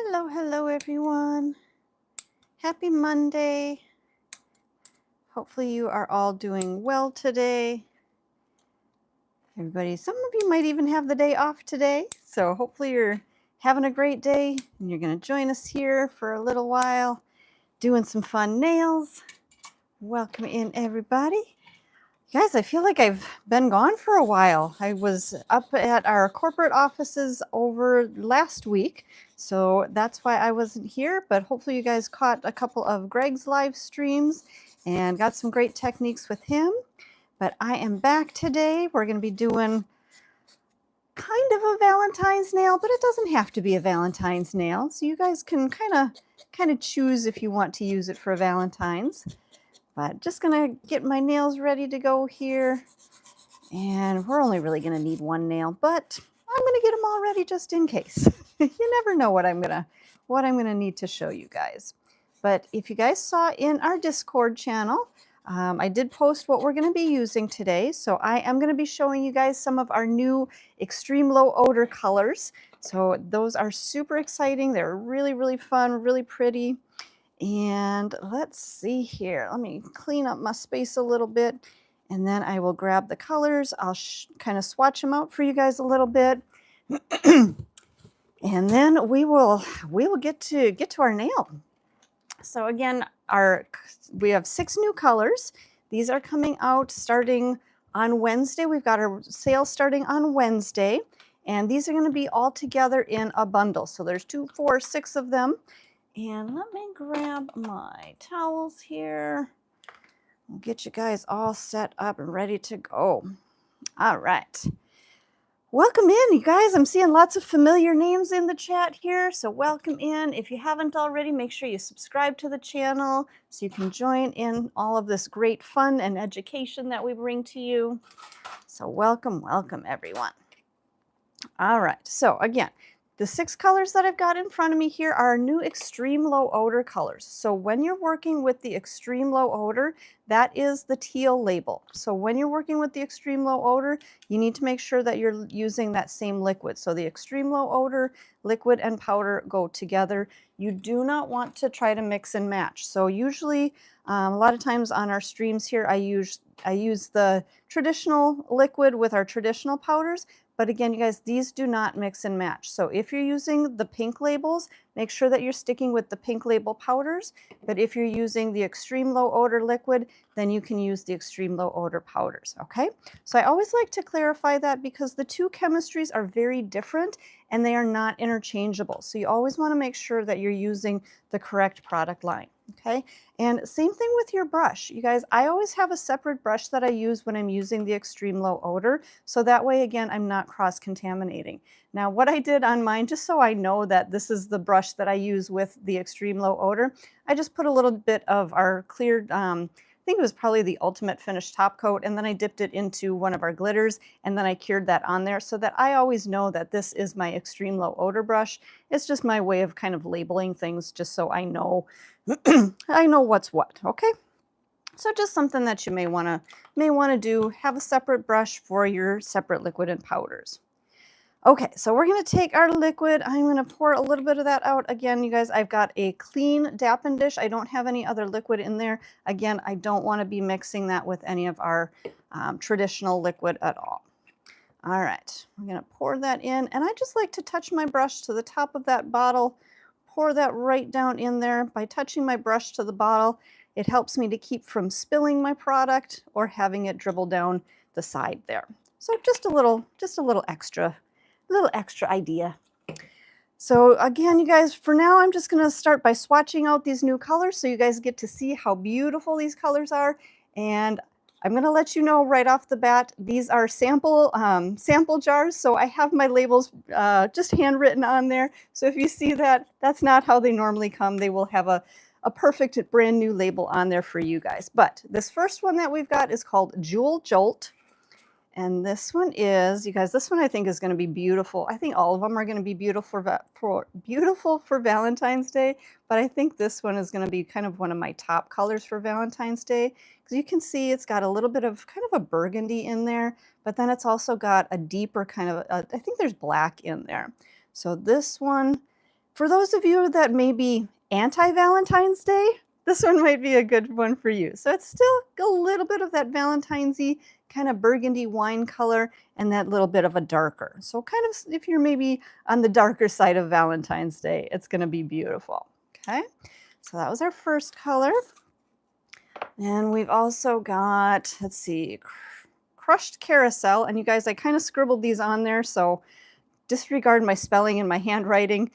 Hello, hello everyone. Happy Monday. Hopefully you are all doing well today. Everybody, some of you might even have the day off today. So hopefully you're having a great day and you're going to join us here for a little while doing some fun nails. Welcome in everybody. Guys, I feel like I've been gone for a while. I was up at our corporate offices over last week, so that's why I wasn't here, but hopefully you guys caught a couple of Greg's live streams and got some great techniques with him. But I am back today. We're going to be doing kind of a Valentine's nail, but it doesn't have to be a Valentine's nail, so you guys can kind of choose if you want to use it for Valentine's. But just gonna get my nails ready to go here. And we're only really gonna need one nail, but I'm gonna get them all ready just in case. You never know what I'm gonna need to show you guys. But if you guys saw in our Discord channel, I did post what we're gonna be using today. So I am gonna be showing you guys some of our new extreme low odor colors. So those are super exciting. They're really, really fun, really pretty. And let's see here. Let me clean up my space a little bit, and then I will grab the colors. I'll kind of swatch them out for you guys a little bit. And then we will get to our nail. So again, we have 6 new colors. These are coming out starting on Wednesday. We've got our sale starting on Wednesday, and these are going to be all together in a bundle. So there's 2, 4, 6 of them. And let me grab my towels here. We'll get you guys all set up and ready to go. All right. Welcome in, you guys. I'm seeing lots of familiar names in the chat here, so welcome in. If you haven't already, make sure you subscribe to the channel so you can join in all of this great fun and education that we bring to you. So welcome, welcome, everyone. All right, so again, the 6 colors that I've got in front of me here are new extreme low odor colors. So when you're working with the extreme low odor, that is the teal label. So when you're working with the extreme low odor, you need to make sure that you're using that same liquid. So the extreme low odor, liquid and powder go together. You do not want to try to mix and match. So usually, a lot of times on our streams here, I use the traditional liquid with our traditional powders. But again, you guys, these do not mix and match. So if you're using the pink labels, make sure that you're sticking with the pink label powders. But if you're using the extreme low odor liquid, then you can use the extreme low odor powders, okay? So I always like to clarify that because the 2 chemistries are very different and they are not interchangeable. So you always want to make sure that you're using the correct product line. Okay, and same thing with your brush. You guys, I always have a separate brush that I use when I'm using the extreme low odor. So that way, again, I'm not cross-contaminating. Now, what I did on mine, just so I know that this is the brush that I use with the extreme low odor, I just put a little bit of our clear, I think it was probably the Ultimate Finish top coat, and then I dipped it into one of our glitters, and then I cured that on there so that I always know that this is my extreme low odor brush. It's just my way of kind of labeling things just so I know I know what's what, okay? So just something that you may want to do, have a separate brush for your separate liquid and powders. Okay, so we're going to take our liquid. I'm going to pour a little bit of that out. Again, you guys, I've got a clean Dappen dish. I don't have any other liquid in there. Again, I don't want to be mixing that with any of our traditional liquid at all. All right, I'm going to pour that in, and I just like to touch my brush to the top of that bottle. Pour that right down in there. By touching my brush to the bottle, it helps me to keep from spilling my product or having it dribble down the side there. So just a little extra idea. So again, you guys, for now, I'm just going to start by swatching out these new colors so you guys get to see how beautiful these colors are. And I'm going to let you know right off the bat, these are sample jars, so I have my labels just handwritten on there. So if you see that, that's not how they normally come. They will have a perfect brand new label on there for you guys. But this first one that we've got is called Jolt. And this one is, you guys, this one I think is going to be beautiful. I think all of them are going to be beautiful for Valentine's Day, but I think this one is going to be kind of one of my top colors for Valentine's Day. Because you can see it's got a little bit of kind of a burgundy in there, but then it's also got a deeper kind of, I think there's black in there. So this one, For those of you that may be anti-Valentine's Day, this one might be a good one for you. So it's still a little bit of that Valentine's-y kind of burgundy wine color and that little bit of a darker. So kind of if you're maybe on the darker side of Valentine's Day, it's going to be beautiful. Okay, so that was our first color. And we've also got, let's see, crushed Carousel. And you guys, I kind of scribbled these on there, so disregard my spelling and my handwriting.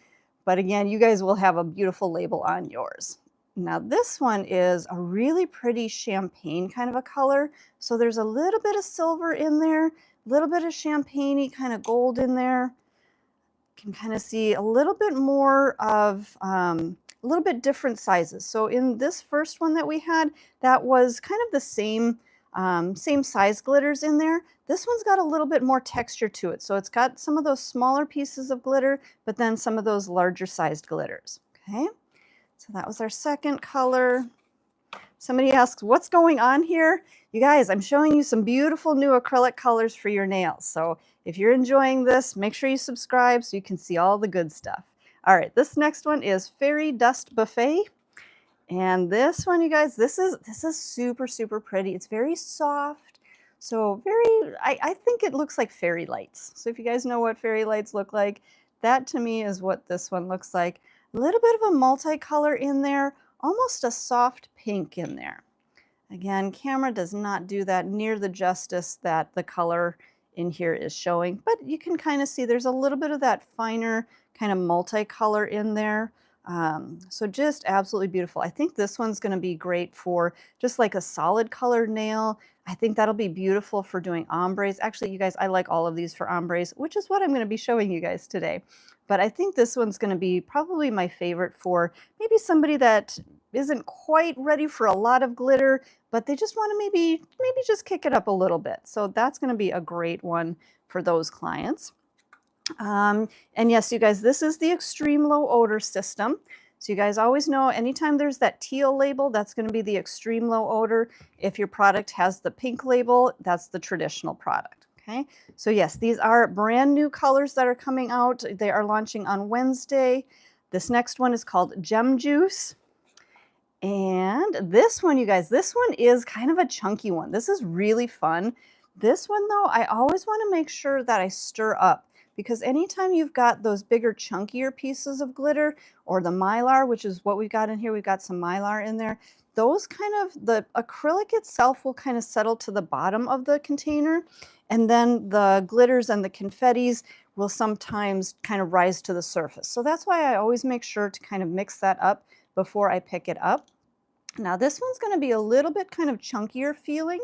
But again, you guys will have a beautiful label on yours. Now this one is a really pretty champagne kind of a color. So there's a little bit of silver in there, a little bit of champagne-y kind of gold in there. You can kind of see a little bit more of a little bit different sizes. So in this first one that we had, that was kind of the same size glitters in there. This one's got a little bit more texture to it. So it's got some of those smaller pieces of glitter, but then some of those larger sized glitters. Okay, so that was our second color. Somebody asks, what's going on here? You guys, I'm showing you some beautiful new acrylic colors for your nails. So if you're enjoying this, make sure you subscribe so you can see all the good stuff. All right, this next one is Fairy Dust Buffet. And this one, you guys, this is super, super pretty. It's very soft. So I think it looks like fairy lights. So if you guys know what fairy lights look like, that to me is what this one looks like. A little bit of a multicolor in there, almost a soft pink in there. Again, camera does not do that near the justice that the color in here is showing, but you can kind of see there's a little bit of that finer kind of multicolor in there. So just absolutely beautiful. I think this one's going to be great for just like a solid colored nail. I think that'll be beautiful for doing ombres. Actually, you guys, I like all of these for ombres, which is what I'm going to be showing you guys today. But I think this one's going to be probably my favorite for maybe somebody that isn't quite ready for a lot of glitter, but they just want to maybe just kick it up a little bit. So that's going to be a great one for those clients. And yes, you guys, this is the extreme low odor system. So you guys always know anytime there's that teal label, that's going to be the extreme low odor. If your product has the pink label, that's the traditional product. Okay, so yes, these are brand new colors that are coming out. They are launching on Wednesday. This next one is called Gem Juice. And this one, you guys, this one is kind of a chunky one. This is really fun. This one, though, I always want to make sure that I stir up, because anytime you've got those bigger, chunkier pieces of glitter, or the mylar, which is what we've got in here, we've got some mylar in there, those kind of, the acrylic itself will kind of settle to the bottom of the container, and then the glitters and the confettis will sometimes kind of rise to the surface. So that's why I always make sure to kind of mix that up before I pick it up. Now this one's going to be a little bit kind of chunkier feeling.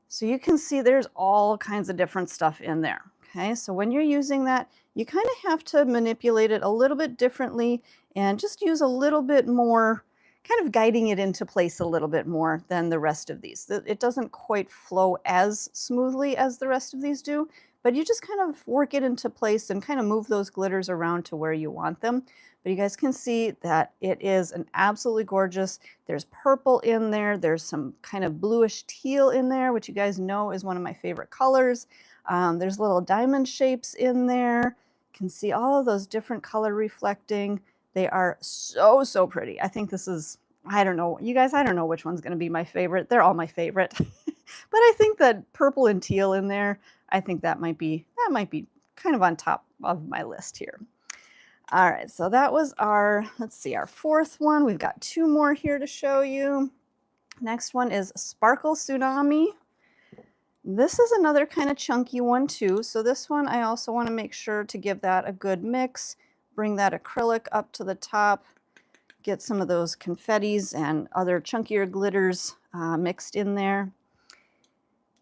So you can see there's all kinds of different stuff in there. Okay, so when you're using that, you kind of have to manipulate it a little bit differently and just use a little bit more, kind of guiding it into place a little bit more than the rest of these. It doesn't quite flow as smoothly as the rest of these do, but you just kind of work it into place and kind of move those glitters around to where you want them. But you guys can see that it is an absolutely gorgeous, there's purple in there, there's some kind of bluish teal in there, which you guys know is one of my favorite colors. There's little diamond shapes in there. You can see all of those different color reflecting. They are so, so pretty. I think this is, I don't know, you guys, I don't know which one's going to be my favorite. They're all my favorite. But I think that purple and teal in there, I think that might be kind of on top of my list here. All right, so that was our, let's see, our fourth one. We've got two more here to show you. Next one is Sparkle Tsunami. This is another kind of chunky one too. So this one, I also want to make sure to give that a good mix, bring that acrylic up to the top, get some of those confettis and other chunkier glitters mixed in there.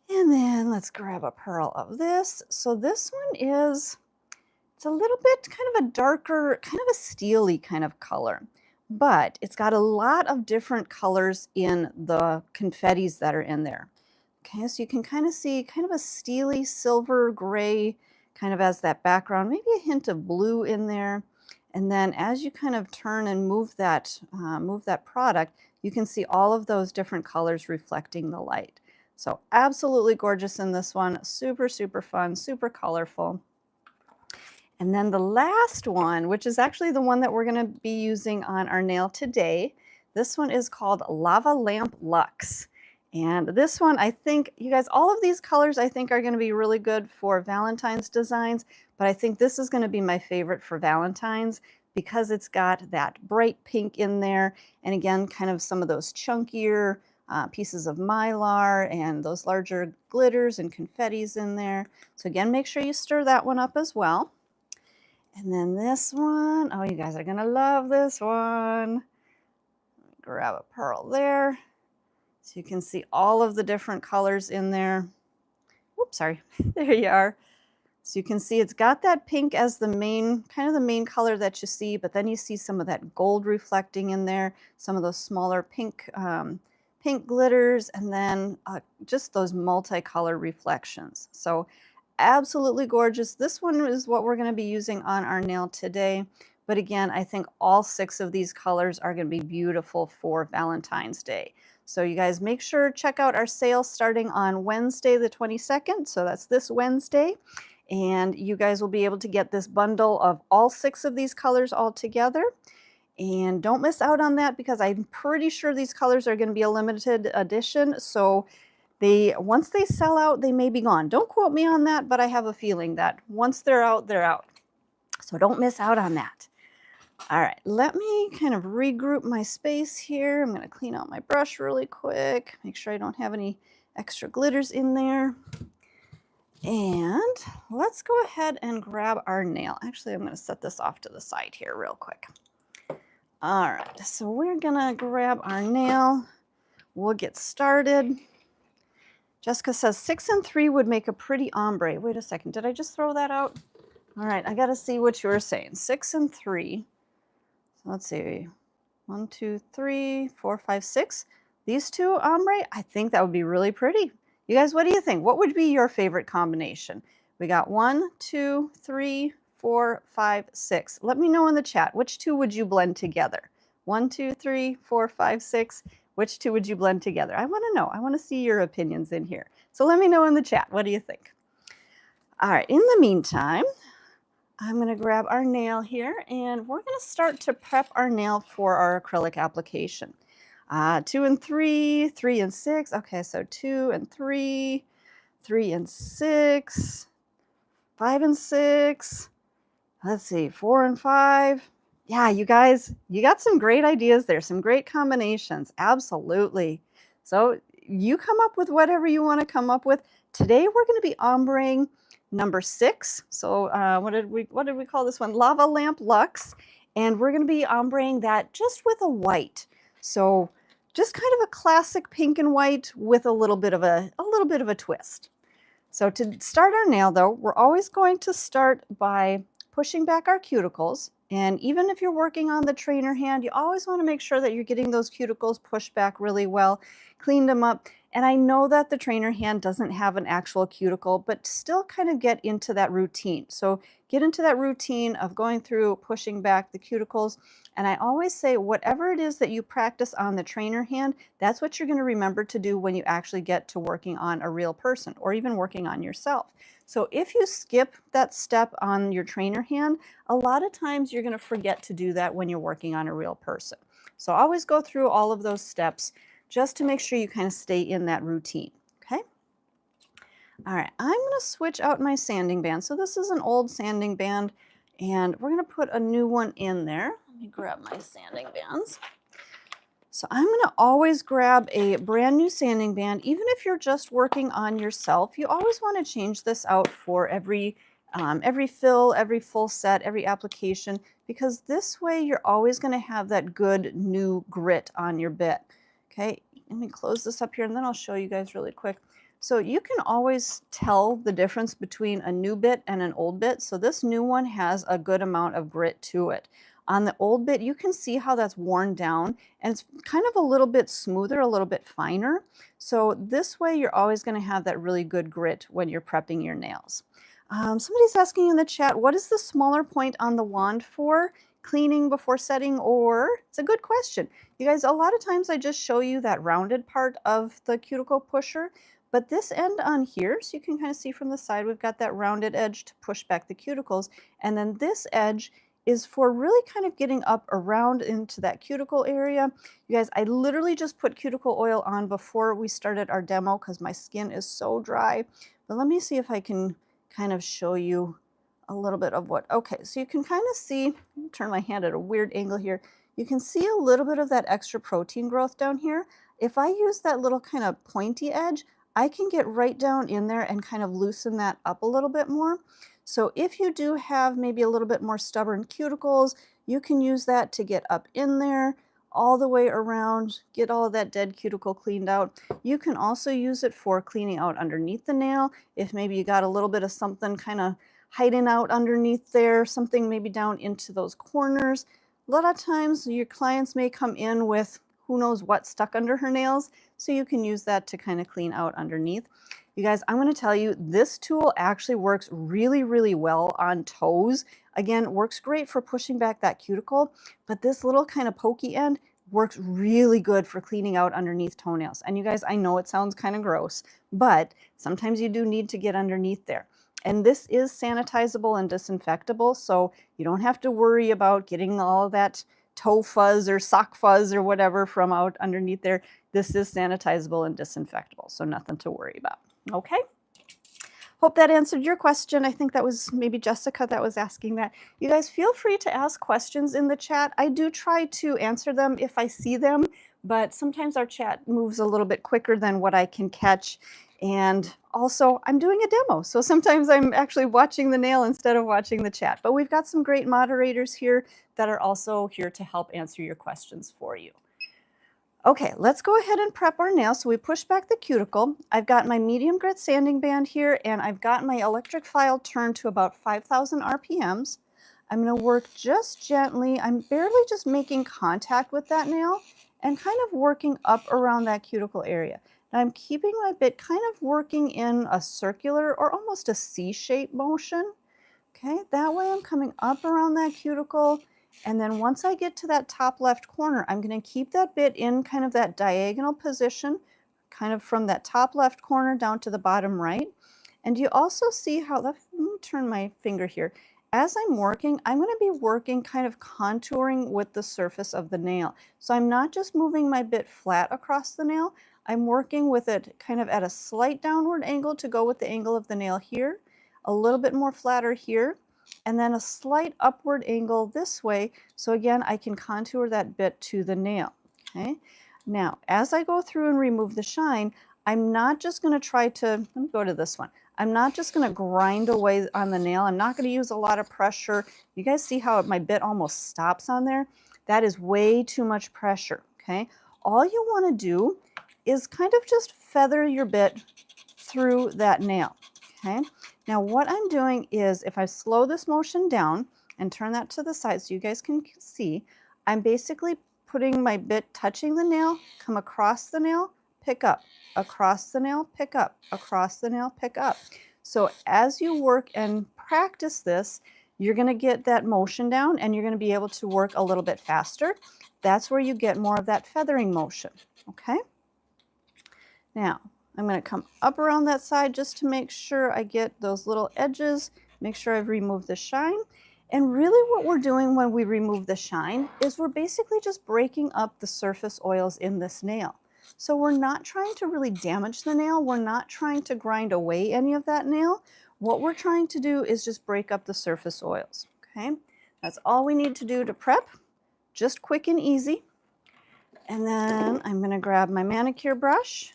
And then let's grab a pearl of this. So this one is, it's a little bit kind of a darker, kind of a steely kind of color, but it's got a lot of different colors in the confettis that are in there. Okay, so you can kind of see kind of a steely silver gray kind of as that background, maybe a hint of blue in there. And then as you kind of turn and move that product, you can see all of those different colors reflecting the light. So absolutely gorgeous in this one, super, super fun, super colorful. And then the last one, which is actually the one that we're gonna be using on our nail today, this one is called Lava Lamp Luxe. And this one, I think, you guys, all of these colors I think are gonna be really good for Valentine's designs, but I think this is gonna be my favorite for Valentine's because it's got that bright pink in there. And again, kind of some of those chunkier pieces of mylar and those larger glitters and confettis in there. So again, make sure you stir that one up as well. And then this one, oh, you guys are gonna love this one. Grab a pearl there. So you can see all of the different colors in there. Oops, sorry, there you are. So you can see it's got that pink as the main, kind of the main color that you see, but then you see some of that gold reflecting in there, some of those smaller pink, pink glitters, and then just those multicolor reflections. So absolutely gorgeous. This one is what we're going to be using on our nail today. But again, I think all 6 of these colors are going to be beautiful for Valentine's Day. So you guys make sure check out our sale starting on Wednesday the 22nd. So that's this Wednesday. And you guys will be able to get this bundle of all 6 of these colors all together. And don't miss out on that because I'm pretty sure these colors are going to be a limited edition. So once they sell out, they may be gone. Don't quote me on that, but I have a feeling that once they're out, they're out. So don't miss out on that. All right, let me kind of regroup my space here. I'm going to clean out my brush really quick, make sure I don't have any extra glitters in there. And let's go ahead and grab our nail. Actually, I'm going to set this off to the side here real quick. All right, so we're going to grab our nail. We'll get started. Jessica says 6 and 3 would make a pretty ombre. Wait a second, did I just throw that out? All right, I got to see what you were saying. 6 and 3. So let's see. 1, 2, 3, 4, 5, 6. These 2 ombre, I think that would be really pretty. You guys, what do you think? What would be your favorite combination? We got 1, 2, 3, 4, 5, 6. Let me know in the chat. Which 2 would you blend together? 1, 2, 3, 4, 5, 6. Which 2 would you blend together? I want to know. I want to see your opinions in here. So let me know in the chat. What do you think? All right. In the meantime, I'm going to grab our nail here and we're going to start to prep our nail for our acrylic application. 2 and 3, 3 and 6. Okay, so 2 and 3, 3 and 6, 5 and 6. Let's see, 4 and 5. Yeah, you guys, you got some great ideas there, some great combinations. Absolutely. So you come up with whatever you want to come up with. Today we're going to be ombreing number 6. So what did we call this one? Lava Lamp Luxe. And we're going to be ombreing that just with a white. So just kind of a classic pink and white with a little bit of a twist. So to start our nail though, we're always going to start by pushing back our cuticles. And even if you're working on the trainer hand, you always want to make sure that you're getting those cuticles pushed back really well, cleaned them up. And I know that the trainer hand doesn't have an actual cuticle, but still kind of get into that routine. So get into that routine of going through, pushing back the cuticles. And I always say, whatever it is that you practice on the trainer hand, that's what you're going to remember to do when you actually get to working on a real person or even working on yourself. So if you skip that step on your trainer hand, a lot of times you're going to forget to do that when you're working on a real person. So always go through all of those steps just to make sure you kind of stay in that routine, okay? All right, I'm going to switch out my sanding band. So this is an old sanding band, and we're going to put a new one in there. Let me grab my sanding bands. So I'm going to always grab a brand new sanding band. Even if you're just working on yourself, you always want to change this out for every fill, every full set, every application, because this way you're always going to have that good new grit on your bit. Okay, let me close this up here and then I'll show you guys really quick. So you can always tell the difference between a new bit and an old bit. So this new one has a good amount of grit to it. On the old bit, you can see how that's worn down and it's kind of a little bit smoother, a little bit finer. So this way you're always going to have that really good grit when you're prepping your nails. Somebody's asking in the chat, what is the smaller point on the wand for? Cleaning before setting, or? It's a good question. You guys, a lot of times I just show you that rounded part of the cuticle pusher, But this end on here, so you can kind of see from the side, we've got that rounded edge to push back the cuticles. And then this edge is for really kind of getting up around into that cuticle area. You guys, I literally just put cuticle oil on before we started our demo because my skin is so dry. But let me see if I can kind of show you a little bit of what, okay, so you can kind of see, turn my hand at a weird angle here. You can see a little bit of that extra protein growth down here. If I use that little kind of pointy edge, I can get right down in there and kind of loosen that up a little bit more. So if you do have maybe a little bit more stubborn cuticles, you can use that to get up in there all the way around, get all of that dead cuticle cleaned out. You can also use it for cleaning out underneath the nail. If maybe you got a little bit of something kind of hiding out underneath there, something maybe down into those corners. A lot of times your clients may come in with who knows what stuck under her nails, so you can use that to kind of clean out underneath. You guys, I'm going to tell you, this tool actually works really, really well on toes. Again, works great for pushing back that cuticle, but this little kind of pokey end works really good for cleaning out underneath toenails. And you guys, I know it sounds kind of gross, but sometimes you do need to get underneath there. And this is sanitizable and disinfectable, so you don't have to worry about getting all of that toe fuzz or sock fuzz or whatever from out underneath there. This is sanitizable and disinfectable, so nothing to worry about. Okay? Hope that answered your question. I think that was maybe Jessica that was asking that. You guys feel free to ask questions in the chat. I do try to answer them if I see them, but sometimes our chat moves a little bit quicker than what I can catch. And also, I'm doing a demo, so sometimes I'm actually watching the nail instead of watching the chat. But we've got some great moderators here that are also here to help answer your questions for you. Okay, let's go ahead and prep our nail. So we push back the cuticle. I've got my medium grit sanding band here, and I've got my electric file turned to about 5,000 RPMs. I'm going to work just gently. I'm barely just making contact with that nail and kind of working up around that cuticle area. Now I'm keeping my bit kind of working in a circular or almost a C-shaped motion. Okay, that way I'm coming up around that cuticle. And then once I get to that top left corner, I'm going to keep that bit in kind of that diagonal position, kind of from that top left corner down to the bottom right. And you also see how, let me turn my finger here. As I'm working, I'm going to be working kind of contouring with the surface of the nail. So I'm not just moving my bit flat across the nail, I'm working with it kind of at a slight downward angle to go with the angle of the nail here, a little bit more flatter here, and then a slight upward angle this way. So again, I can contour that bit to the nail. Okay. Now, as I go through and remove the shine, I'm not just going to try to, let me go to this one. I'm not just going to grind away on the nail. I'm not going to use a lot of pressure. You guys see how my bit almost stops on there? That is way too much pressure. Okay. All you want to do is kind of just feather your bit through that nail. Okay. Now what I'm doing is if I slow this motion down and turn that to the side so you guys can see, I'm basically putting my bit touching the nail, come across the nail, pick up, across the nail, pick up, across the nail, pick up. So as you work and practice this, you're going to get that motion down and you're going to be able to work a little bit faster. That's where you get more of that feathering motion. Okay. Now, I'm going to come up around that side just to make sure I get those little edges, make sure I've removed the shine. And really what we're doing when we remove the shine is we're basically just breaking up the surface oils in this nail. So we're not trying to really damage the nail. We're not trying to grind away any of that nail. What we're trying to do is just break up the surface oils. Okay, that's all we need to do to prep. Just quick and easy. And then I'm going to grab my manicure brush.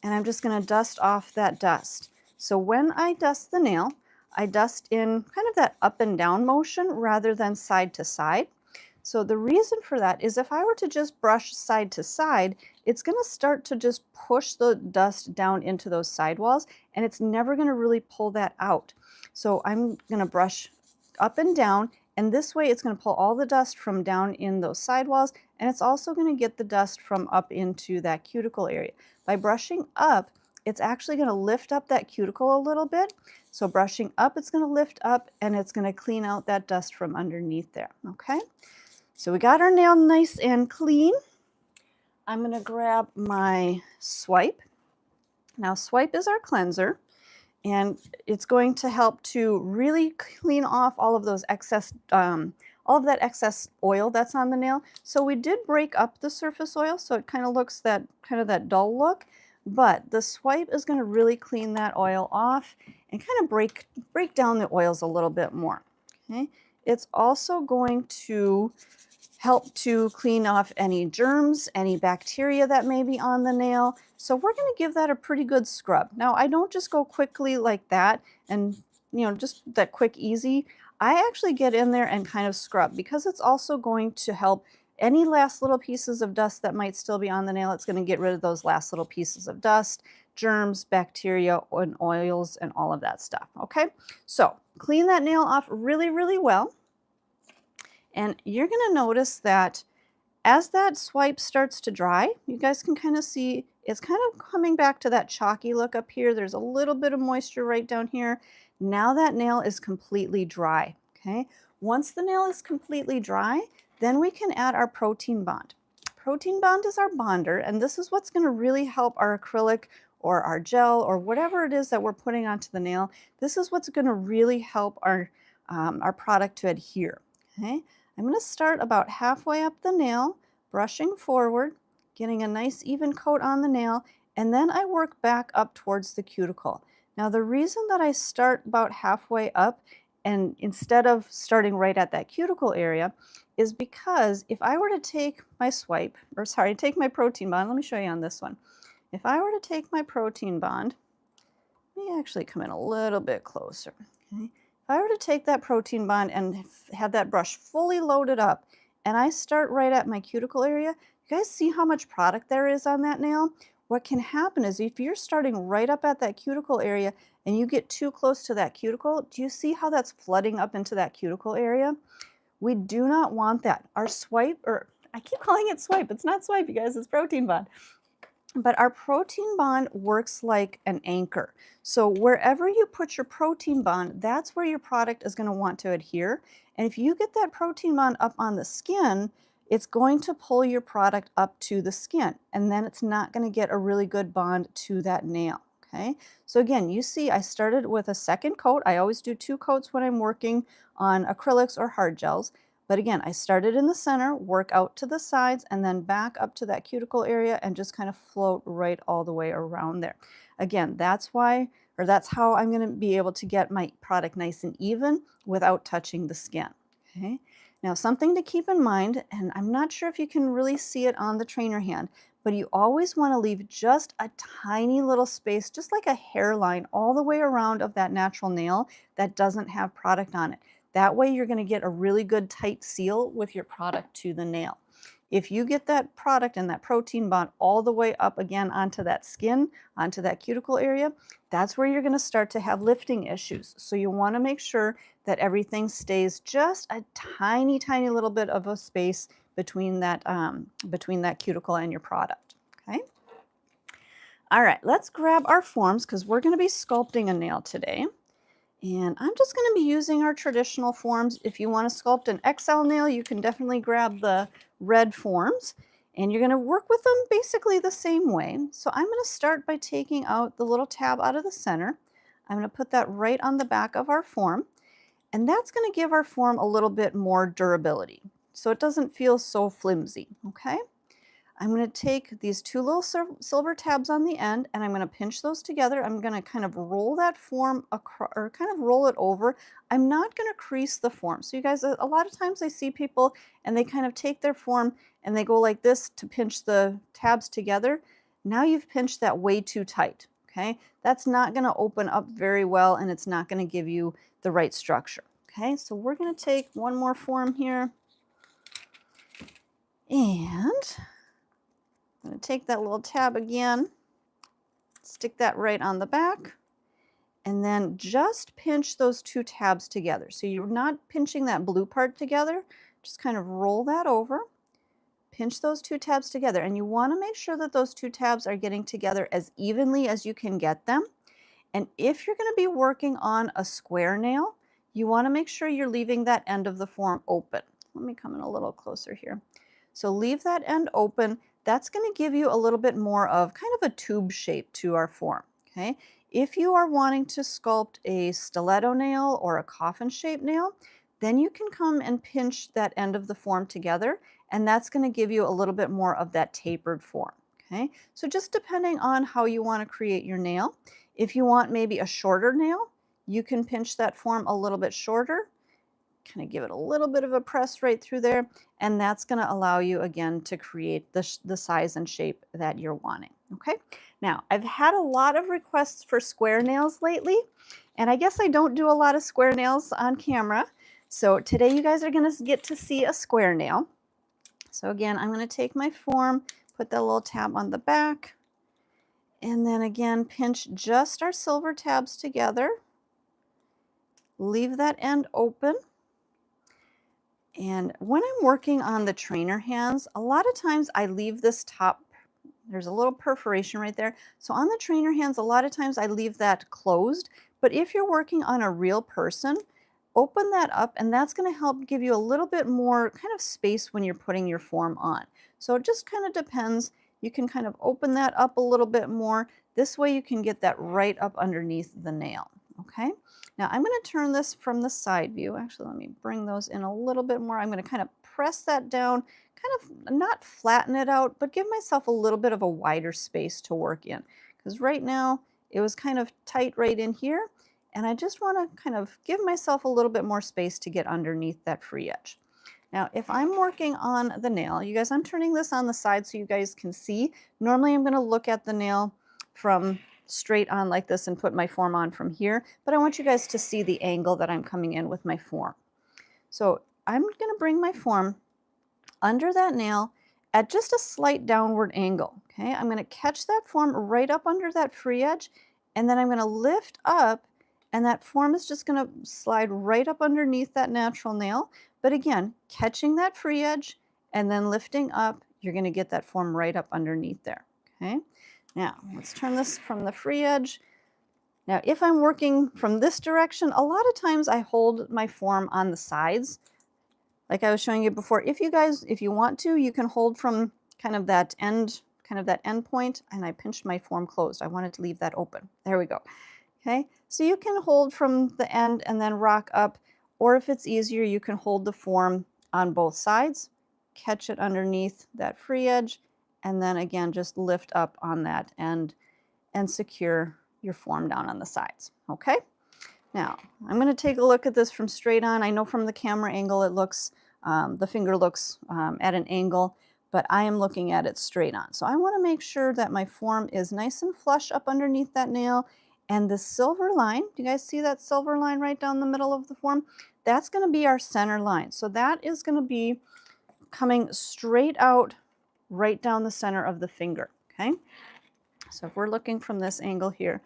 And I'm just going to dust off that dust. So when I dust the nail, I dust in kind of that up and down motion rather than side to side. So the reason for that is if I were to just brush side to side, it's going to start to just push the dust down into those sidewalls, and it's never going to really pull that out. So I'm going to brush up and down, and this way it's going to pull all the dust from down in those sidewalls, and it's also going to get the dust from up into that cuticle area. By brushing up, it's actually going to lift up that cuticle a little bit. So brushing up, it's going to lift up and it's going to clean out that dust from underneath there. Okay, so we got our nail nice and clean. I'm going to grab my swipe Now swipe is our cleanser, and it's going to help to really clean off all of those excess, all of that excess oil that's on the nail. So we did break up the surface oil, so it kind of looks that that dull look, but the swipe is going to really clean that oil off and kind of break down the oils a little bit more. Okay, it's also going to help to clean off any germs, any bacteria that may be on the nail. So we're going to give that a pretty good scrub. Now, I don't just go quickly like that and, just that quick, easy. I actually get in there and kind of scrub because it's also going to help any last little pieces of dust that might still be on the nail. It's going to get rid of those last little pieces of dust, germs, bacteria, and oils, and all of that stuff. Okay, so clean that nail off really, really well. And you're going to notice that as that swipe starts to dry, you guys can kind of see it's kind of coming back to that chalky look up here. There's a little bit of moisture right down here. Now that nail is completely dry, okay? Once the nail is completely dry, then we can add our protein bond. Protein bond is our bonder, and this is what's going to really help our acrylic or our gel or whatever it is that we're putting onto the nail. This is what's going to really help our product to adhere, okay? I'm going to start about halfway up the nail, brushing forward, getting a nice even coat on the nail, and then I work back up towards the cuticle. Now the reason that I start about halfway up and instead of starting right at that cuticle area is because if I were to take my take my protein bond, let me show you on this one. If I were to take my protein bond, let me actually come in a little bit closer, okay? If I were to take that protein bond and have that brush fully loaded up, and I start right at my cuticle area, you guys see how much product there is on that nail? What can happen is if you're starting right up at that cuticle area and you get too close to that cuticle, do you see how that's flooding up into that cuticle area? We do not want that. Our swipe, or I keep calling it swipe, it's not swipe, you guys, it's protein bond. But our protein bond works like an anchor. So wherever you put your protein bond, that's where your product is going to want to adhere. And if you get that protein bond up on the skin, it's going to pull your product up to the skin. And then it's not going to get a really good bond to that nail. Okay, so again, you see I started with a second coat. I always do 2 coats when I'm working on acrylics or hard gels. But again, I started in the center, work out to the sides, and then back up to that cuticle area and just kind of float right all the way around there. Again, that's how I'm going to be able to get my product nice and even without touching the skin. Okay. Now, something to keep in mind, and I'm not sure if you can really see it on the trainer hand, but you always want to leave just a tiny little space, just like a hairline all the way around of that natural nail that doesn't have product on it. That way you're going to get a really good tight seal with your product to the nail. If you get that product and that protein bond all the way up again onto that skin, onto that cuticle area, that's where you're going to start to have lifting issues. So you want to make sure that everything stays just a tiny, tiny little bit of a space between that cuticle and your product. Okay. All right, let's grab our forms because we're going to be sculpting a nail today. And I'm just going to be using our traditional forms. If you want to sculpt an XL nail, you can definitely grab the red forms. And you're going to work with them basically the same way. So I'm going to start by taking out the little tab out of the center. I'm going to put that right on the back of our form. And that's going to give our form a little bit more durability, so it doesn't feel so flimsy, okay? I'm going to take these 2 little silver tabs on the end, and I'm going to pinch those together. I'm going to kind of roll that form across, or kind of roll it over. I'm not going to crease the form. So you guys, a lot of times I see people and they kind of take their form and they go like this to pinch the tabs together. Now you've pinched that way too tight, okay? That's not going to open up very well, and it's not going to give you the right structure, okay? So we're going to take one more form here, and I'm going to take that little tab again, stick that right on the back, and then just pinch those 2 tabs together. So you're not pinching that blue part together, just kind of roll that over, pinch those 2 tabs together, and you want to make sure that those 2 tabs are getting together as evenly as you can get them. And if you're going to be working on a square nail, you want to make sure you're leaving that end of the form open. Let me come in a little closer here. So leave that end open. that's going to give you a little bit more of kind of a tube shape to our form, okay? If you are wanting to sculpt a stiletto nail or a coffin shaped nail, then you can come and pinch that end of the form together, and that's going to give you a little bit more of that tapered form, okay? So just depending on how you want to create your nail, if you want maybe a shorter nail, you can pinch that form a little bit shorter, kind of give it a little bit of a press right through there, and that's going to allow you again to create the size and shape that you're wanting. Okay, now I've had a lot of requests for square nails lately, and I guess I don't do a lot of square nails on camera, so today you guys are going to get to see a square nail. So again, I'm going to take my form, put that little tab on the back, and then again pinch just our silver tabs together, leave that end open. And when I'm working on the trainer hands, a lot of times I leave this top, there's a little perforation right there. So on the trainer hands, a lot of times I leave that closed. But if you're working on a real person, open that up, and that's going to help give you a little bit more kind of space when you're putting your form on. So it just kind of depends. You can kind of open that up a little bit more. This way you can get that right up underneath the nail. Okay. Now I'm going to turn this from the side view. Actually, let me bring those in a little bit more. I'm going to kind of press that down, kind of not flatten it out, but give myself a little bit of a wider space to work in. Because right now it was kind of tight right in here, and I just want to kind of give myself a little bit more space to get underneath that free edge. Now, if I'm working on the nail, you guys, I'm turning this on the side so you guys can see. Normally I'm going to look at the nail from straight on like this and put my form on from here, but I want you guys to see the angle that I'm coming in with my form. So I'm going to bring my form under that nail at just a slight downward angle. Okay, I'm going to catch that form right up under that free edge, and then I'm going to lift up, and that form is just going to slide right up underneath that natural nail. But again, catching that free edge and then lifting up, you're going to get that form right up underneath there. Okay. Now, let's turn this from the free edge. Now, if I'm working from this direction, a lot of times I hold my form on the sides. Like I was showing you before, if you want to, you can hold from kind of that end point, and I pinched my form closed. I wanted to leave that open. There we go. Okay, so you can hold from the end and then rock up, or if it's easier, you can hold the form on both sides, catch it underneath that free edge, and then again, just lift up on that end and secure your form down on the sides. Okay. Now, I'm going to take a look at this from straight on. I know from the camera angle, it looks, the finger looks at an angle, but I am looking at it straight on. So I want to make sure that my form is nice and flush up underneath that nail. And the silver line, do you guys see that silver line right down the middle of the form? That's going to be our center line. So that is going to be coming straight out right down the center of the finger, okay? So if we're looking from this angle here,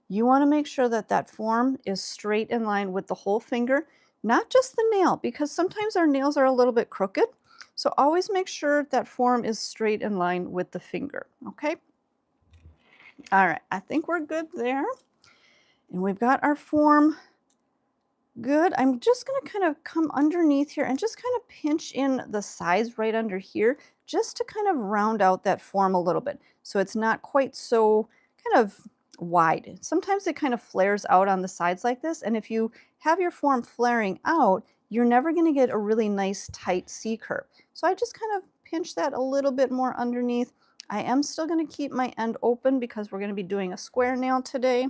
you want to make sure that that form is straight in line with the whole finger, not just the nail, because sometimes our nails are a little bit crooked. So always make sure that form is straight in line with the finger, okay? All right, I think we're good there. And we've got our form good. I'm just going to kind of come underneath here and just kind of pinch in the sides right under here, just to kind of round out that form a little bit. So it's not quite so kind of wide. Sometimes it kind of flares out on the sides like this. And if you have your form flaring out, you're never going to get a really nice tight C curve. So I just kind of pinch that a little bit more underneath. I am still going to keep my end open because we're going to be doing a square nail today.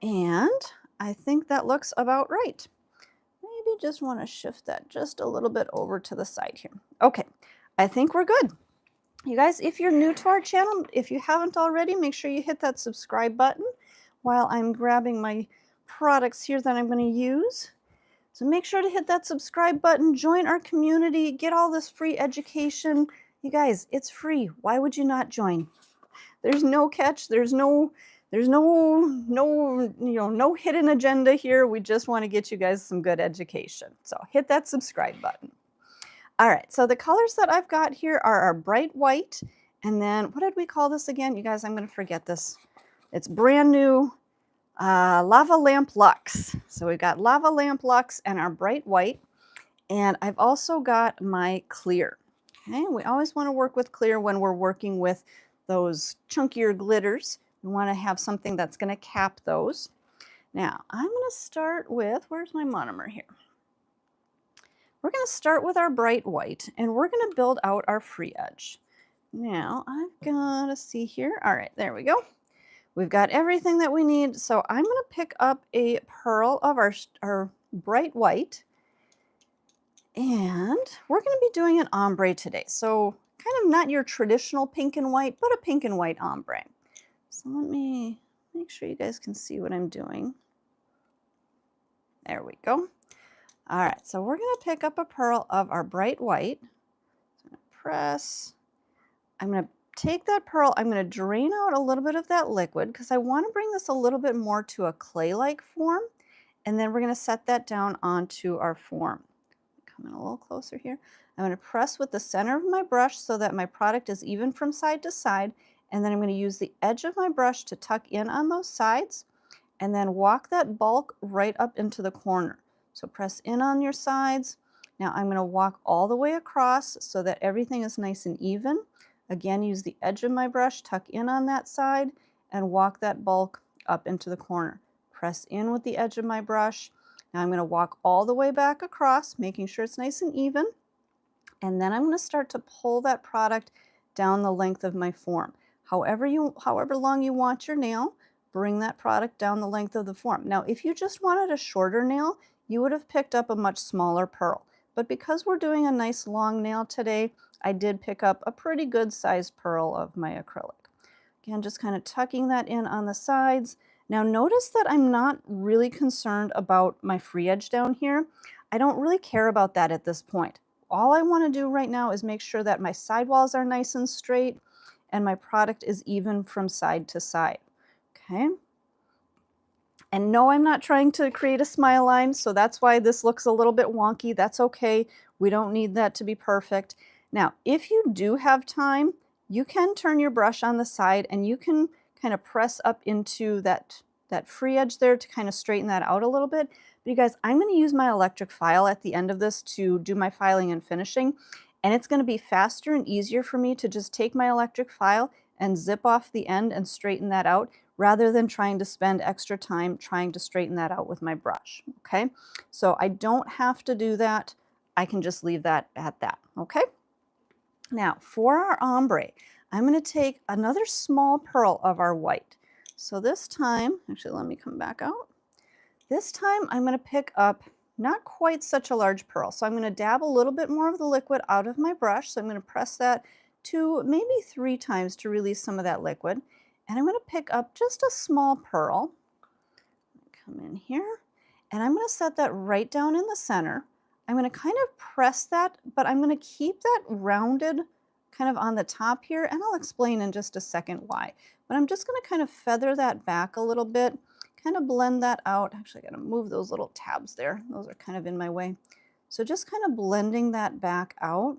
And I think that looks about right. Maybe just want to shift that just a little bit over to the side here. Okay, I think we're good. You guys, if you're new to our channel, if you haven't already, make sure you hit that subscribe button while I'm grabbing my products here that I'm going to use. So make sure to hit that subscribe button, join our community, get all this free education. You guys, it's free. Why would you not join? There's no catch. There's no hidden agenda here. We just want to get you guys some good education. So hit that subscribe button. All right, so the colors that I've got here are our bright white, and then what did we call this again? You guys, I'm going to forget this. It's brand new Lava Lamp Luxe. So we've got Lava Lamp Luxe and our bright white, and I've also got my clear. Okay, we always want to work with clear when we're working with those chunkier glitters. We want to have something that's going to cap those. Now, I'm going to start with, where's my monomer here? We're going to start with our bright white, and we're going to build out our free edge. Now, I've got to see here. All right, there we go. We've got everything that we need. So I'm going to pick up a pearl of our bright white, and we're going to be doing an ombre today. So kind of not your traditional pink and white, but a pink and white ombre. So let me make sure you guys can see what I'm doing. There we go. All right, so we're going to pick up a pearl of our bright white. So I'm going to press. I'm going to take that pearl. I'm going to drain out a little bit of that liquid because I want to bring this a little bit more to a clay-like form. And then we're going to set that down onto our form. Come in a little closer here. I'm going to press with the center of my brush so that my product is even from side to side. And then I'm going to use the edge of my brush to tuck in on those sides and then walk that bulk right up into the corner. So press in on your sides. Now I'm going to walk all the way across so that everything is nice and even. Again, use the edge of my brush, tuck in on that side, and walk that bulk up into the corner. Press in with the edge of my brush. Now I'm going to walk all the way back across, making sure it's nice and even. And then I'm going to start to pull that product down the length of my form. However long you want your nail, bring that product down the length of the form. Now, if you just wanted a shorter nail, you would have picked up a much smaller pearl. But because we're doing a nice long nail today, I did pick up a pretty good sized pearl of my acrylic. Again, just kind of tucking that in on the sides. Now notice that I'm not really concerned about my free edge down here. I don't really care about that at this point. All I want to do right now is make sure that my sidewalls are nice and straight and my product is even from side to side. Okay. And no, I'm not trying to create a smile line, so that's why this looks a little bit wonky. That's okay. We don't need that to be perfect. Now, if you do have time, you can turn your brush on the side and you can kind of press up into that free edge there to kind of straighten that out a little bit. But you guys, I'm going to use my electric file at the end of this to do my filing and finishing. And it's going to be faster and easier for me to just take my electric file and zip off the end and straighten that out, rather than trying to spend extra time trying to straighten that out with my brush, okay? So I don't have to do that. I can just leave that at that, okay? Now, for our ombre, I'm going to take another small pearl of our white. So this time, actually, let me come back out. This time, I'm going to pick up not quite such a large pearl. So I'm going to dab a little bit more of the liquid out of my brush. So I'm going to press that to maybe 3 times to release some of that liquid. And I'm going to pick up just a small pearl. Come in here, and I'm going to set that right down in the center. I'm going to kind of press that, but I'm going to keep that rounded kind of on the top here, and I'll explain in just a second why. But I'm just going to kind of feather that back a little bit, kind of blend that out. Actually, I got to move those little tabs there. Those are kind of in my way. So just kind of blending that back out,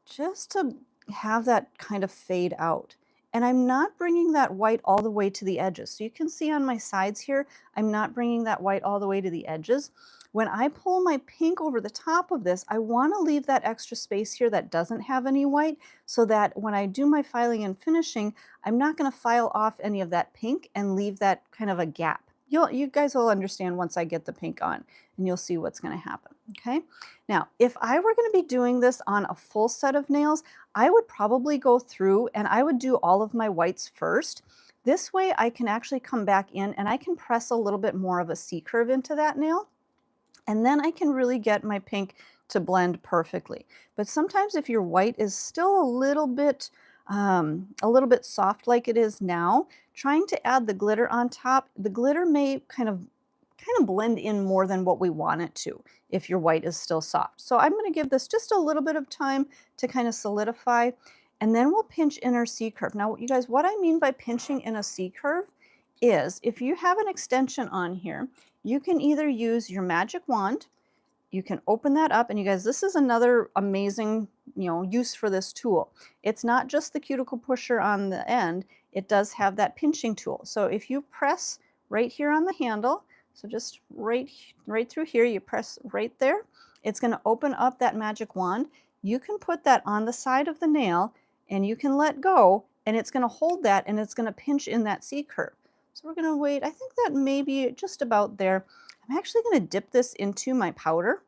just to have that kind of fade out. And I'm not bringing that white all the way to the edges. So you can see on my sides here, I'm not bringing that white all the way to the edges. When I pull my pink over the top of this, I want to leave that extra space here that doesn't have any white, so that when I do my filing and finishing, I'm not going to file off any of that pink and leave that kind of a gap. You guys will understand once I get the pink on, and you'll see what's going to happen, okay? Now, if I were going to be doing this on a full set of nails, I would probably go through and I would do all of my whites first. This way I can actually come back in and I can press a little bit more of a C curve into that nail. And then I can really get my pink to blend perfectly. But sometimes if your white is still a little bit soft like it is now, trying to add the glitter on top, the glitter may kind of blend in more than what we want it to if your white is still soft. So I'm going to give this just a little bit of time to kind of solidify, and then we'll pinch in our C curve. Now, you guys, what I mean by pinching in a C curve is if you have an extension on here, you can either use your magic wand, you can open that up, and you guys, this is another amazing, use for this tool. It's not just the cuticle pusher on the end, it does have that pinching tool. So if you press right here on the handle, so just right through here, you press right there, it's going to open up that magic wand. you can put that on the side of the nail and you can let go and it's going to hold that and it's going to pinch in that C curve. So we're going to wait. I think that may be just about there. I'm actually going to dip this into my powder.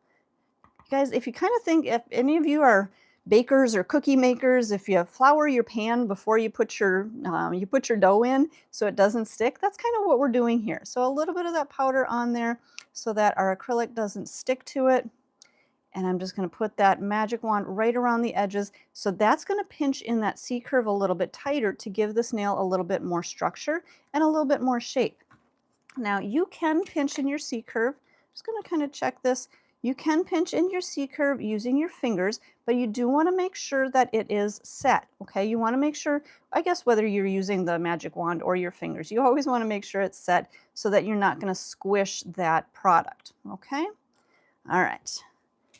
You guys, if you kind of think, if any of you are bakers or cookie makers, if you flour your pan before you put your dough in so it doesn't stick, that's kind of what we're doing here. So a little bit of that powder on there so that our acrylic doesn't stick to it. And I'm just going to put that magic wand right around the edges. So that's going to pinch in that C curve a little bit tighter to give this nail a little bit more structure and a little bit more shape. Now you can pinch in your C curve. Just going to kind of check this. You can pinch in your C curve using your fingers, but you do want to make sure that it is set, okay? You want to make sure, I guess whether you're using the magic wand or your fingers, you always want to make sure it's set so that you're not going to squish that product, okay? All right.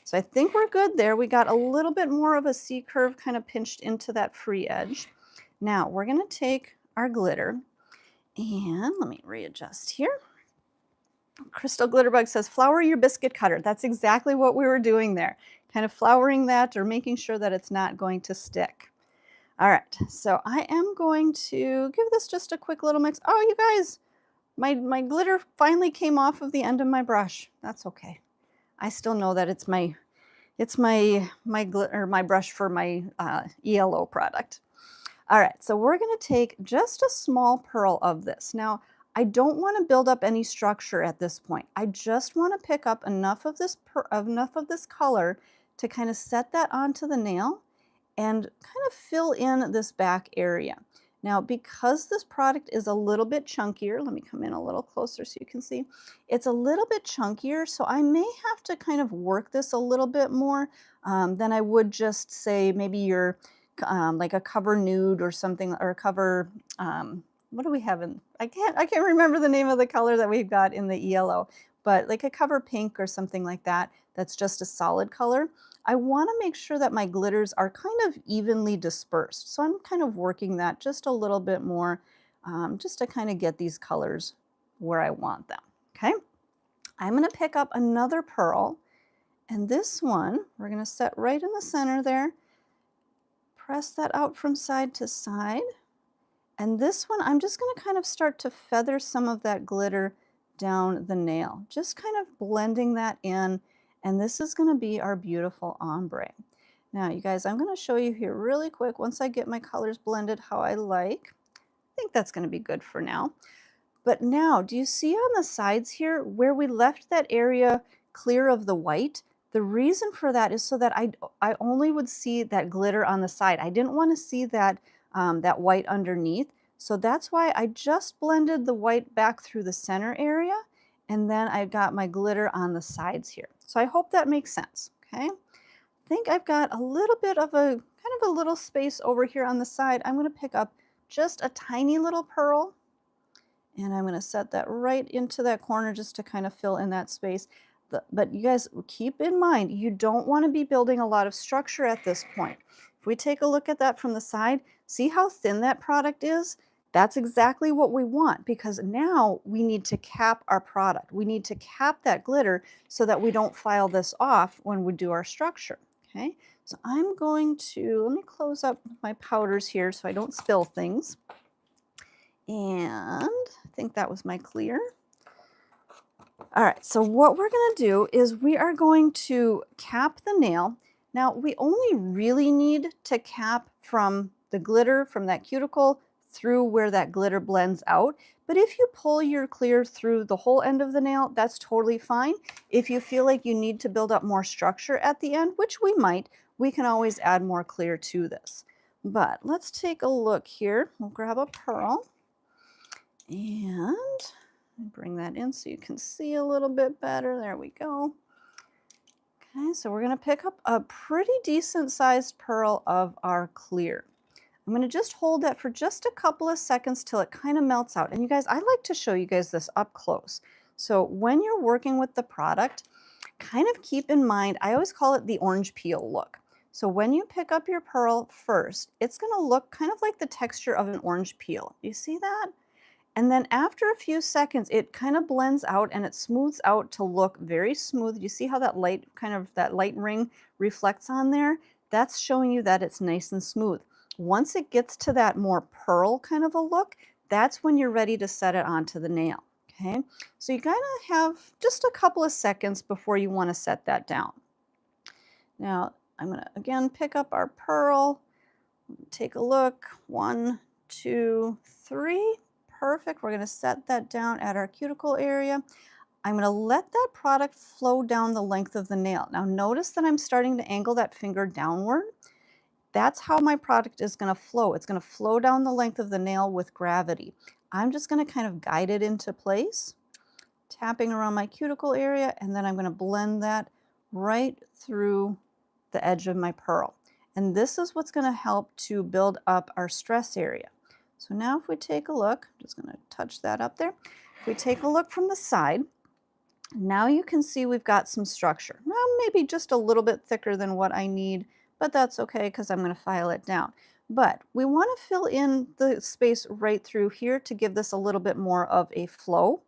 So I think we're good there. We got a little bit more of a C curve kind of pinched into that free edge. Now we're going to take our glitter and let me readjust here. Crystal Glitterbug says, flour your biscuit cutter. That's exactly what we were doing there. Kind of flouring that or making sure that it's not going to stick. All right, so I am going to give this just a quick little mix. Oh, you guys, my glitter finally came off of the end of my brush. That's okay. I still know that it's my brush for my ELO product. All right, so we're going to take just a small pearl of this. Now, I don't want to build up any structure at this point. I just want to pick up enough of this color to kind of set that onto the nail and kind of fill in this back area. Now, because this product is a little bit chunkier, let me come in a little closer so you can see. It's a little bit chunkier, so I may have to kind of work this a little bit more than I would just say maybe your like a cover nude or something, or a cover, what do we have in, I can't remember the name of the color that we've got in the ELO, but like a cover pink or something like that, that's just a solid color. I want to make sure that my glitters are kind of evenly dispersed. So I'm kind of working that just a little bit more just to kind of get these colors where I want them, okay? I'm going to pick up another pearl, and this one we're going to set right in the center there. Press that out from side to side. And this one, I'm just going to kind of start to feather some of that glitter down the nail, just kind of blending that in. And this is going to be our beautiful ombre. Now, you guys, I'm going to show you here really quick, once I get my colors blended how I like. I think that's going to be good for now. But now, do you see on the sides here where we left that area clear of the white? The reason for that is so that I only would see that glitter on the side. I didn't want to see that, that white underneath. So that's why I just blended the white back through the center area, and then I got my glitter on the sides here. So I hope that makes sense, okay? I think I've got a little bit of a, kind of a little space over here on the side. I'm going to pick up just a tiny little pearl, and I'm going to set that right into that corner just to kind of fill in that space. But you guys, keep in mind, you don't want to be building a lot of structure at this point. If we take a look at that from the side, see how thin that product is? That's exactly what we want, because now we need to cap our product. We need to cap that glitter so that we don't file this off when we do our structure, okay? So I'm going to, let me close up my powders here so I don't spill things. And I think that was my clear. All right, so what we're going to do is we are going to cap the nail. Now, we only really need to cap from the glitter, from that cuticle, through where that glitter blends out. But if you pull your clear through the whole end of the nail, that's totally fine. If you feel like you need to build up more structure at the end, which we might, we can always add more clear to this. But let's take a look here. We'll grab a pearl and bring that in so you can see a little bit better. There we go. Okay, so we're going to pick up a pretty decent sized pearl of our clear. I'm going to just hold that for just a couple of seconds till it kind of melts out. And you guys, I like to show you guys this up close. So when you're working with the product, kind of keep in mind, I always call it the orange peel look. So when you pick up your pearl first, it's going to look kind of like the texture of an orange peel. You see that? And then after a few seconds, it kind of blends out and it smooths out to look very smooth. You see how that light, kind of that light ring reflects on there? that's showing you that it's nice and smooth. Once it gets to that more pearl kind of a look, that's when you're ready to set it onto the nail. Okay, so you kind of have just a couple of seconds before you want to set that down. Now, I'm going to again pick up our pearl, take a look. 1, 2, 3. Perfect. We're going to set that down at our cuticle area. I'm going to let that product flow down the length of the nail. Now, notice that I'm starting to angle that finger downward. That's how my product is going to flow. It's going to flow down the length of the nail with gravity. I'm just going to kind of guide it into place, tapping around my cuticle area, and then I'm going to blend that right through the edge of my pearl. And this is what's going to help to build up our stress area. So now if we take a look, I'm just going to touch that up there. If we take a look from the side, now you can see we've got some structure. Now maybe just a little bit thicker than what I need, but that's okay because I'm going to file it down. But we want to fill in the space right through here to give this a little bit more of a flow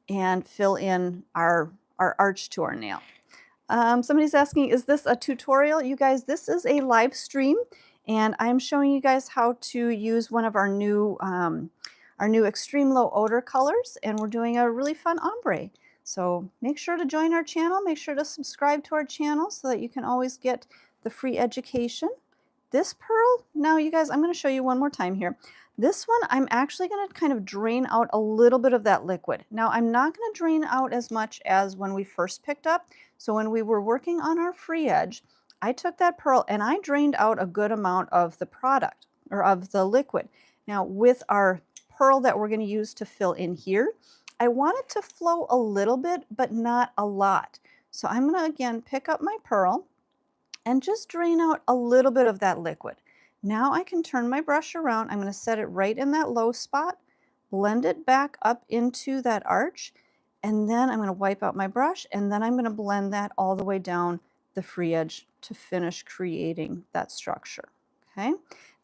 and fill in our arch to our nail. Somebody's asking, is this a tutorial? You guys, this is a live stream, and I'm showing you guys how to use one of our new extreme low odor colors, and we're doing a really fun ombre. So make sure to join our channel. Make sure to subscribe to our channel so that you can always get the free education. This pearl, now you guys, I'm going to show you one more time here. This one, I'm actually going to kind of drain out a little bit of that liquid. Now, I'm not going to drain out as much as when we first picked up. So when we were working on our free edge, I took that pearl and I drained out a good amount of the product or of the liquid. Now, with our pearl that we're going to use to fill in here, I want it to flow a little bit, but not a lot. So I'm going to, again, pick up my pearl and just drain out a little bit of that liquid. Now I can turn my brush around. I'm going to set it right in that low spot, blend it back up into that arch, and then I'm going to wipe out my brush, and then I'm going to blend that all the way down the free edge to finish creating that structure. Okay.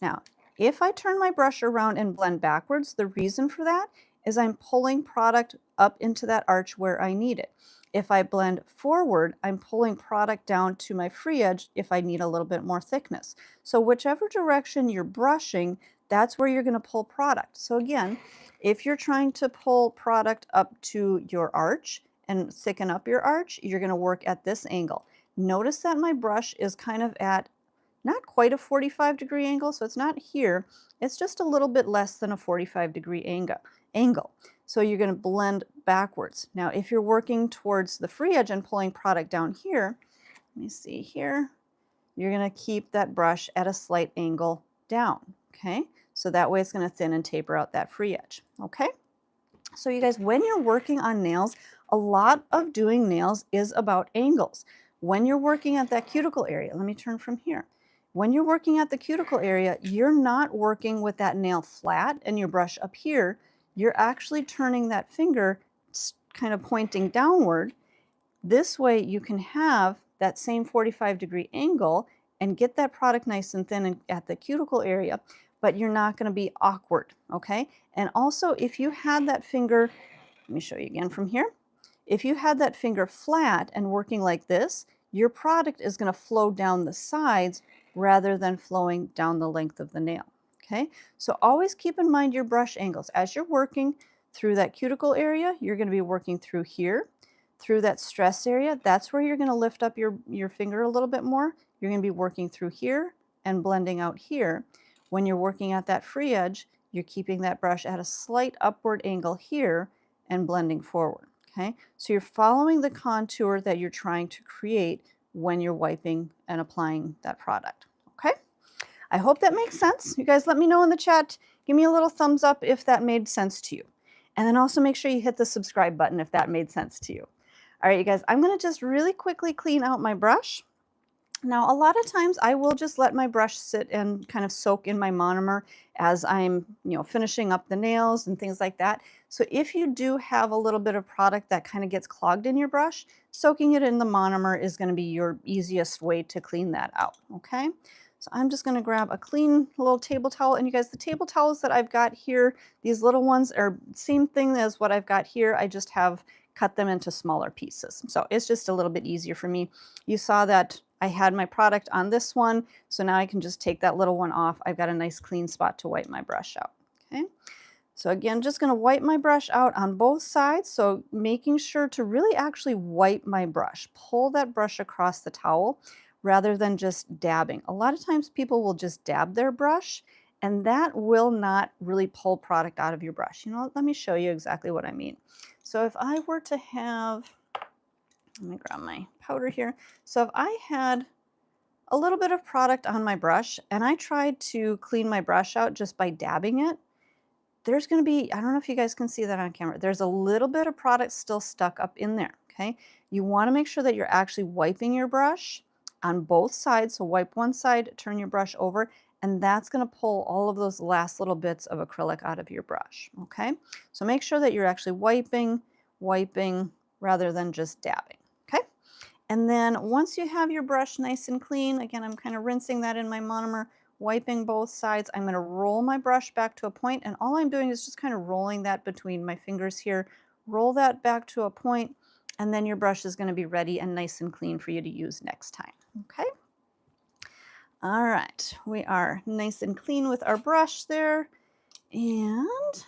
Now, if I turn my brush around and blend backwards, the reason for that is I'm pulling product up into that arch where I need it. If I blend forward, I'm pulling product down to my free edge if I need a little bit more thickness. So whichever direction you're brushing, that's where you're going to pull product. So again, if you're trying to pull product up to your arch and thicken up your arch, you're going to work at this angle. Notice that my brush is kind of at not quite a 45-degree angle, so it's not here. It's just a little bit less than a 45-degree angle. So you're going to blend backwards. Now, if you're working towards the free edge and pulling product down here, let me see here, you're going to keep that brush at a slight angle down, okay? So that way it's going to thin and taper out that free edge, okay? So you guys, when you're working on nails, a lot of doing nails is about angles. When you're working at that cuticle area, let me turn from here. When you're working at the cuticle area, you're not working with that nail flat and your brush up here. You're actually turning that finger kind of pointing downward. This way you can have that same 45-degree angle and get that product nice and thin at the cuticle area, but you're not going to be awkward, okay? And also, if you had that finger, let me show you again from here. If you had that finger flat and working like this, your product is going to flow down the sides rather than flowing down the length of the nail. Okay, so always keep in mind your brush angles. As you're working through that cuticle area, you're going to be working through here, through that stress area. That's where you're going to lift up your finger a little bit more. You're going to be working through here and blending out here. When you're working at that free edge, you're keeping that brush at a slight upward angle here and blending forward. Okay, so you're following the contour that you're trying to create when you're wiping and applying that product. Okay. I hope that makes sense. You guys let me know in the chat. Give me a little thumbs up if that made sense to you. And then also make sure you hit the subscribe button if that made sense to you. All right, you guys, I'm going to just really quickly clean out my brush. Now, a lot of times I will just let my brush sit and kind of soak in my monomer as I'm, finishing up the nails and things like that. So if you do have a little bit of product that kind of gets clogged in your brush, soaking it in the monomer is going to be your easiest way to clean that out, okay? So I'm just going to grab a clean little table towel. And you guys, the table towels that I've got here, these little ones are same thing as what I've got here. I just have cut them into smaller pieces. So it's just a little bit easier for me. You saw that I had my product on this one, so now I can just take that little one off. I've got a nice clean spot to wipe my brush out, okay? So again, just gonna wipe my brush out on both sides, so making sure to really actually wipe my brush. Pull that brush across the towel rather than just dabbing. A lot of times people will just dab their brush, and that will not really pull product out of your brush. You know what? Let me show you exactly what I mean. So if I were to have, let me grab my powder here. So if I had a little bit of product on my brush and I tried to clean my brush out just by dabbing it, there's going to be, I don't know if you guys can see that on camera, there's a little bit of product still stuck up in there, okay? You want to make sure that you're actually wiping your brush on both sides. So wipe one side, turn your brush over, and that's going to pull all of those last little bits of acrylic out of your brush, okay? So make sure that you're actually wiping rather than just dabbing, okay? And then once you have your brush nice and clean, again, I'm kind of rinsing that in my monomer, wiping both sides. I'm going to roll my brush back to a point, and all I'm doing is just kind of rolling that between my fingers here. Roll that back to a point, and then your brush is going to be ready and nice and clean for you to use next time. Okay? All right, we are nice and clean with our brush there. And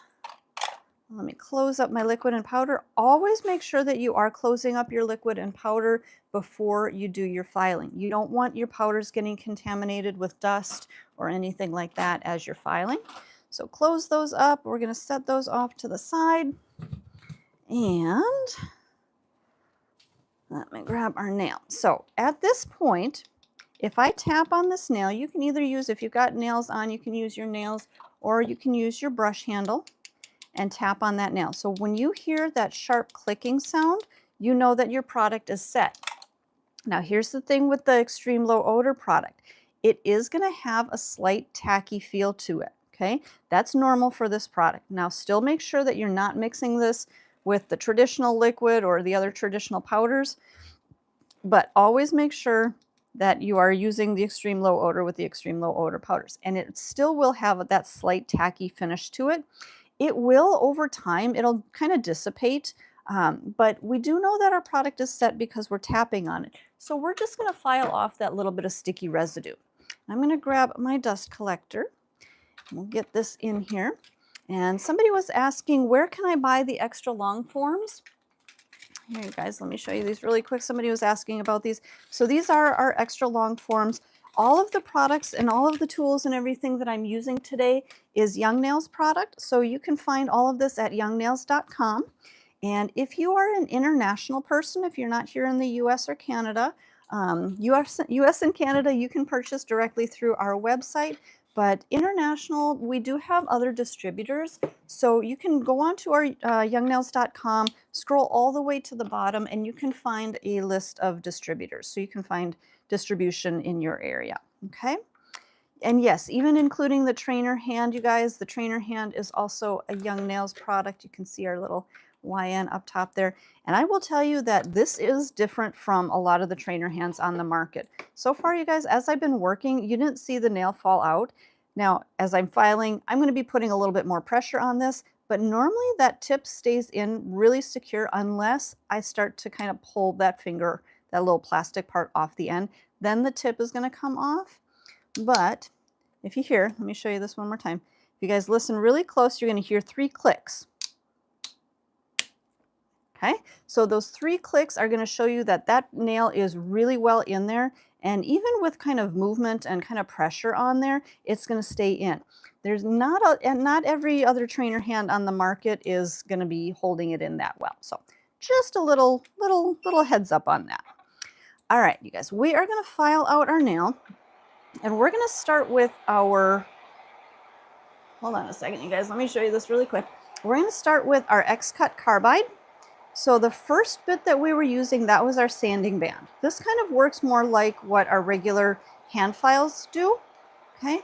let me close up my liquid and powder. Always make sure that you are closing up your liquid and powder before you do your filing. You don't want your powders getting contaminated with dust or anything like that as you're filing. So close those up. We're going to set those off to the side. And let me grab our nail. So at this point, if I tap on this nail, you can either use, if you've got nails on, you can use your nails, or you can use your brush handle and tap on that nail. So when you hear that sharp clicking sound, you know that your product is set. Now here's the thing with the extreme low odor product. It is going to have a slight tacky feel to it, okay? That's normal for this product. Now still make sure that you're not mixing this with the traditional liquid or the other traditional powders, but always make sure that you are using the extreme low odor with the extreme low odor powders, and it still will have that slight tacky finish to it. It will over time, it'll kind of dissipate, but we do know that our product is set because we're tapping on it. So we're just going to file off that little bit of sticky residue. I'm going to grab my dust collector. We'll get this in here. And somebody was asking, where can I buy the extra long forms? Here, you guys, let me show you these really quick. Somebody was asking about these. So these are our extra long forms. All of the products and all of the tools and everything that I'm using today is Young Nails product. So you can find all of this at youngnails.com. And if you are an international person, if you're not here in the US or Canada, US and Canada, you can purchase directly through our website. But international, we do have other distributors. So you can go on to our youngnails.com, scroll all the way to the bottom, and you can find a list of distributors. So you can find distribution in your area, okay? And yes, even including the trainer hand, you guys, the trainer hand is also a Young Nails product. You can see our little YN up top there. And I will tell you that this is different from a lot of the trainer hands on the market. So far, you guys, as I've been working, you didn't see the nail fall out. Now, as I'm filing, I'm going to be putting a little bit more pressure on this, but normally that tip stays in really secure unless I start to kind of pull that finger, that little plastic part off the end. Then the tip is going to come off. But if you hear, let me show you this one more time. If you guys listen really close, you're going to hear 3 clicks. Okay, so those 3 clicks are going to show you that that nail is really well in there, and even with kind of movement and kind of pressure on there, it's going to stay in. There's not every other trainer hand on the market is going to be holding it in that well. So just a little heads up on that. All right, you guys, we are going to file out our nail, and we're going to start with our, hold on a second, you guys, let me show you this really quick. We're going to start with our X-Cut carbide. So the first bit that we were using, that was our sanding band. This kind of works more like what our regular hand files do, okay?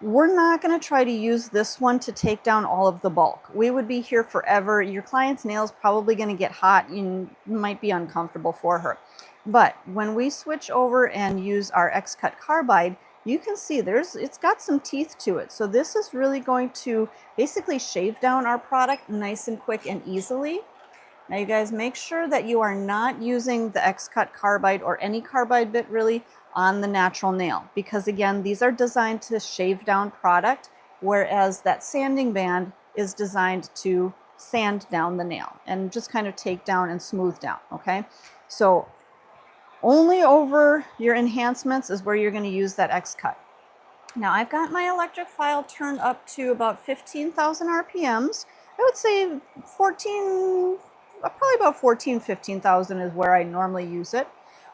We're not going to try to use this one to take down all of the bulk. We would be here forever. Your client's nail's probably going to get hot and might be uncomfortable for her. But when we switch over and use our X-Cut carbide, you can see it's got some teeth to it. So this is really going to basically shave down our product nice and quick and easily. Now you guys make sure that you are not using the X-Cut carbide or any carbide bit really on the natural nail, because again, these are designed to shave down product, whereas that sanding band is designed to sand down the nail and just kind of take down and smooth down, okay? So only over your enhancements is where you're going to use that X-Cut. Now I've got my electric file turned up to about 15,000 RPMs. I would say 14, probably about 14, 15,000 is where I normally use it.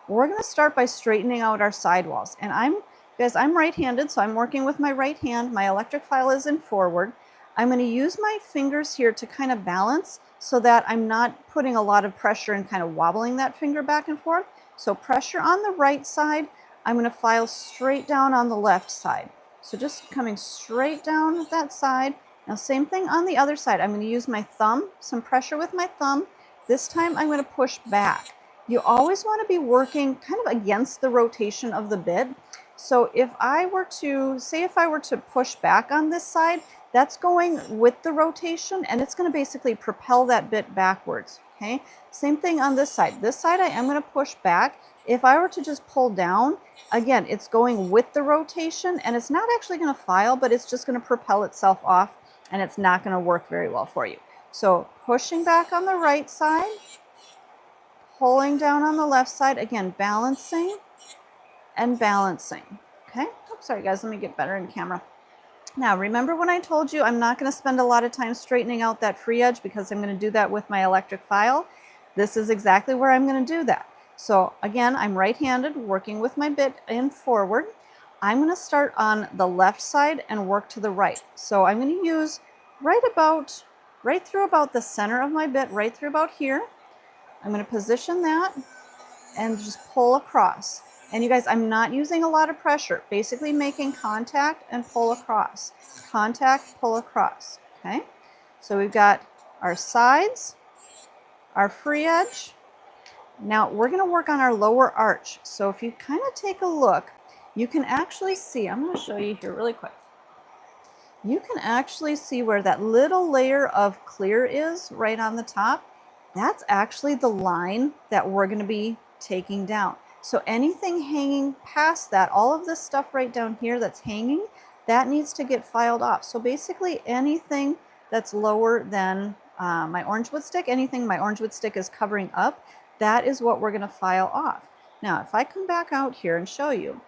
We're going to start by straightening out our sidewalls. And I'm right-handed, so I'm working with my right hand. My electric file is in forward. I'm going to use my fingers here to kind of balance so that I'm not putting a lot of pressure and kind of wobbling that finger back and forth. So pressure on the right side. I'm going to file straight down on the left side. So just coming straight down that side. Now same thing on the other side. I'm going to use my thumb, some pressure with my thumb. This time I'm going to push back. You always want to be working kind of against the rotation of the bit. So if I were to push back on this side, that's going with the rotation and it's going to basically propel that bit backwards. Okay. Same thing on this side. This side I am going to push back. If I were to just pull down, again, it's going with the rotation and it's not actually going to file, but it's just going to propel itself off and it's not going to work very well for you. So pushing back on the right side, pulling down on the left side, again, balancing and balancing. Okay. Oops, sorry guys, let me get better in camera. Now, remember when I told you I'm not going to spend a lot of time straightening out that free edge because I'm going to do that with my electric file? This is exactly where I'm going to do that. So again, I'm right-handed, working with my bit in forward. I'm going to start on the left side and work to the right. So I'm going to use right through about the center of my bit, right through about here. I'm going to position that and just pull across. And you guys, I'm not using a lot of pressure, basically making contact and pull across. Contact, pull across, okay? So we've got our sides, our free edge. Now we're going to work on our lower arch. So if you kind of take a look, you can actually see, I'm going to show you here really quick. You can actually see where that little layer of clear is right on the top. That's actually the line that we're going to be taking down. So anything hanging past that, all of this stuff right down here that's hanging, that needs to get filed off. So basically anything that's lower than my orange wood stick, anything my orange wood stick is covering up, that is what we're going to file off. Now, if I come back out here and show you,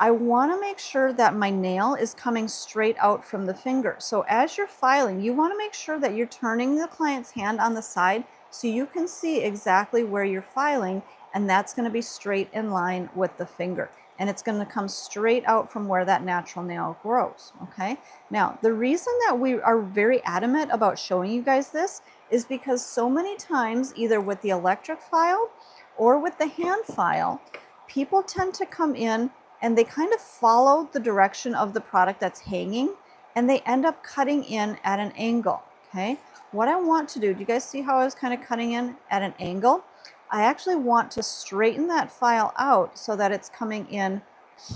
I want to make sure that my nail is coming straight out from the finger. So as you're filing, you want to make sure that you're turning the client's hand on the side so you can see exactly where you're filing, and that's going to be straight in line with the finger. And it's going to come straight out from where that natural nail grows, okay? Now, the reason that we are very adamant about showing you guys this is because so many times, either with the electric file or with the hand file, people tend to come in and they kind of follow the direction of the product that's hanging and they end up cutting in at an angle, okay? What I want to do you guys see how I was kind of cutting in at an angle? I actually want to straighten that file out so that it's coming in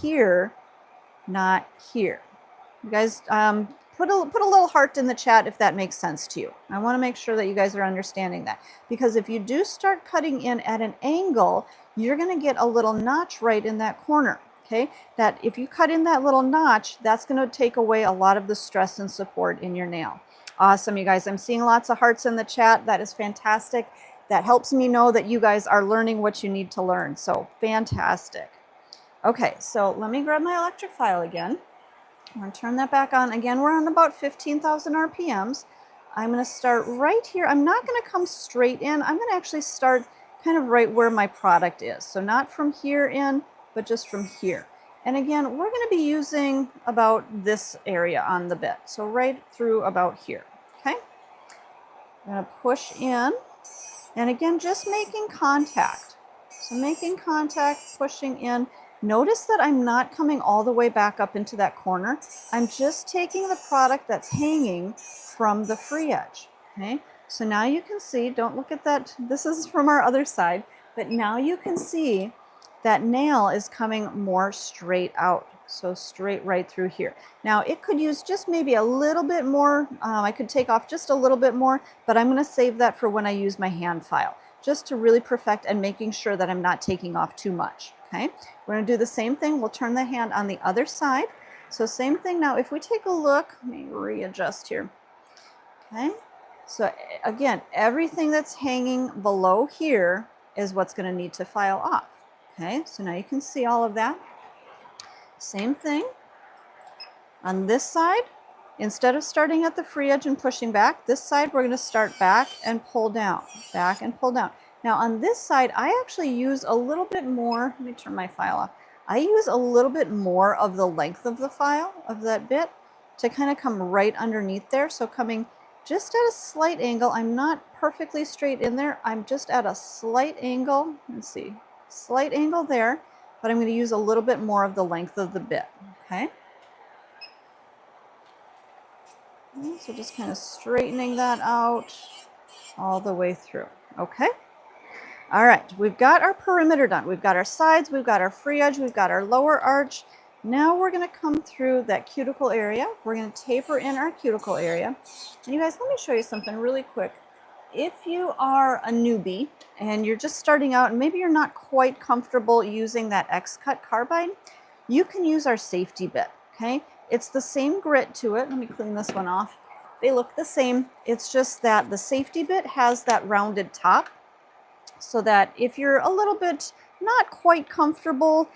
here, not here. You guys put a little heart in the chat if that makes sense to you. I want to make sure that you guys are understanding that, because if you do start cutting in at an angle, you're going to get a little notch right in that corner. Okay, that if you cut in that little notch, that's going to take away a lot of the stress and support in your nail. Awesome, you guys. I'm seeing lots of hearts in the chat. That is fantastic. That helps me know that you guys are learning what you need to learn. So fantastic. Okay, so let me grab my electric file again. I'm going to turn that back on. Again, we're on about 15,000 RPMs. I'm going to start right here. I'm not going to come straight in. I'm going to actually start kind of right where my product is. So not from here in, but just from here. And again, we're going to be using about this area on the bit. So right through about here, okay? I'm going to push in. And again, just making contact. So making contact, pushing in. Notice that I'm not coming all the way back up into that corner. I'm just taking the product that's hanging from the free edge, okay? So now you can see, don't look at that. This is from our other side, but now you can see that nail is coming more straight out. So straight right through here. Now it could use just maybe a little bit more. I could take off just a little bit more, but I'm going to save that for when I use my hand file, just to really perfect and making sure that I'm not taking off too much. Okay, we're going to do the same thing. We'll turn the hand on the other side. So same thing. Now if we take a look, let me readjust here. Okay, so again, everything that's hanging below here is what's going to need to file off. Okay, so now you can see all of that. Same thing on this side. Instead of starting at the free edge and pushing back, this side we're going to start back and pull down, back and pull down. Now on this side, I actually use a little bit more. Let me turn my file off. I use a little bit more of the length of the file of that bit to kind of come right underneath there. So coming just at a slight angle. I'm not perfectly straight in there. I'm just at a slight angle. Let's see, slight angle there, but I'm going to use a little bit more of the length of the bit. Okay. So just kind of straightening that out all the way through. Okay. All right, we've got our perimeter done. We've got our sides, we've got our free edge, we've got our lower arch. Now we're going to come through that cuticle area. We're going to taper in our cuticle area. And you guys, let me show you something really quick. If you are a newbie and you're just starting out and maybe you're not quite comfortable using that X-Cut carbide, you can use our safety bit, okay? It's the same grit to it. Let me clean this one off. They look the same. It's just that the safety bit has that rounded top, so that if you're a little bit not quite comfortable,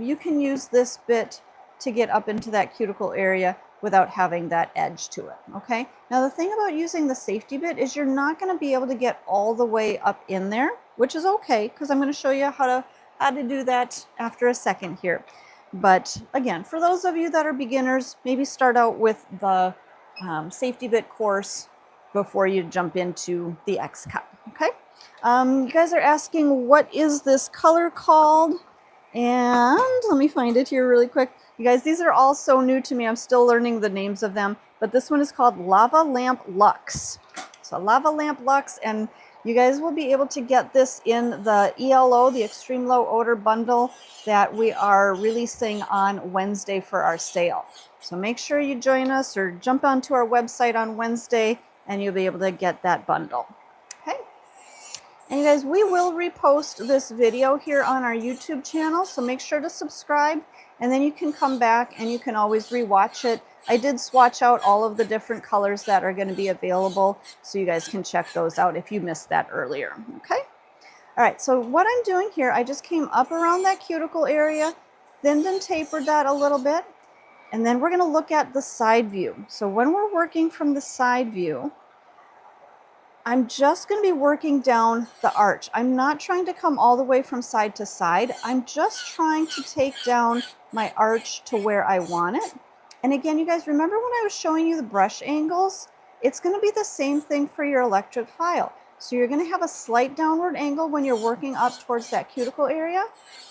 you can use this bit to get up into that cuticle area without having that edge to it, okay? Now the thing about using the safety bit is you're not going to be able to get all the way up in there, which is okay, because I'm going to show you how to do that after a second here. But again, for those of you that are beginners, maybe start out with the safety bit course before you jump into the X-Cut, okay? You guys are asking, what is this color called? And let me find it here really quick. You guys, these are all so new to me. I'm still learning the names of them. But this one is called Lava Lamp Luxe. So Lava Lamp Luxe, and you guys will be able to get this in the ELO, the Extreme Low Odor bundle that we are releasing on Wednesday for our sale. So make sure you join us or jump onto our website on Wednesday and you'll be able to get that bundle. Okay. And you guys, we will repost this video here on our YouTube channel, so make sure to subscribe, and then you can come back and you can always rewatch it. I did swatch out all of the different colors that are going to be available, so you guys can check those out if you missed that earlier. Okay? All right, so what I'm doing here, I just came up around that cuticle area, thinned and tapered that a little bit, and then we're going to look at the side view. So when we're working from the side view, I'm just going to be working down the arch. I'm not trying to come all the way from side to side. I'm just trying to take down my arch to where I want it. And again, you guys, remember when I was showing you the brush angles? It's going to be the same thing for your electric file. So you're going to have a slight downward angle when you're working up towards that cuticle area,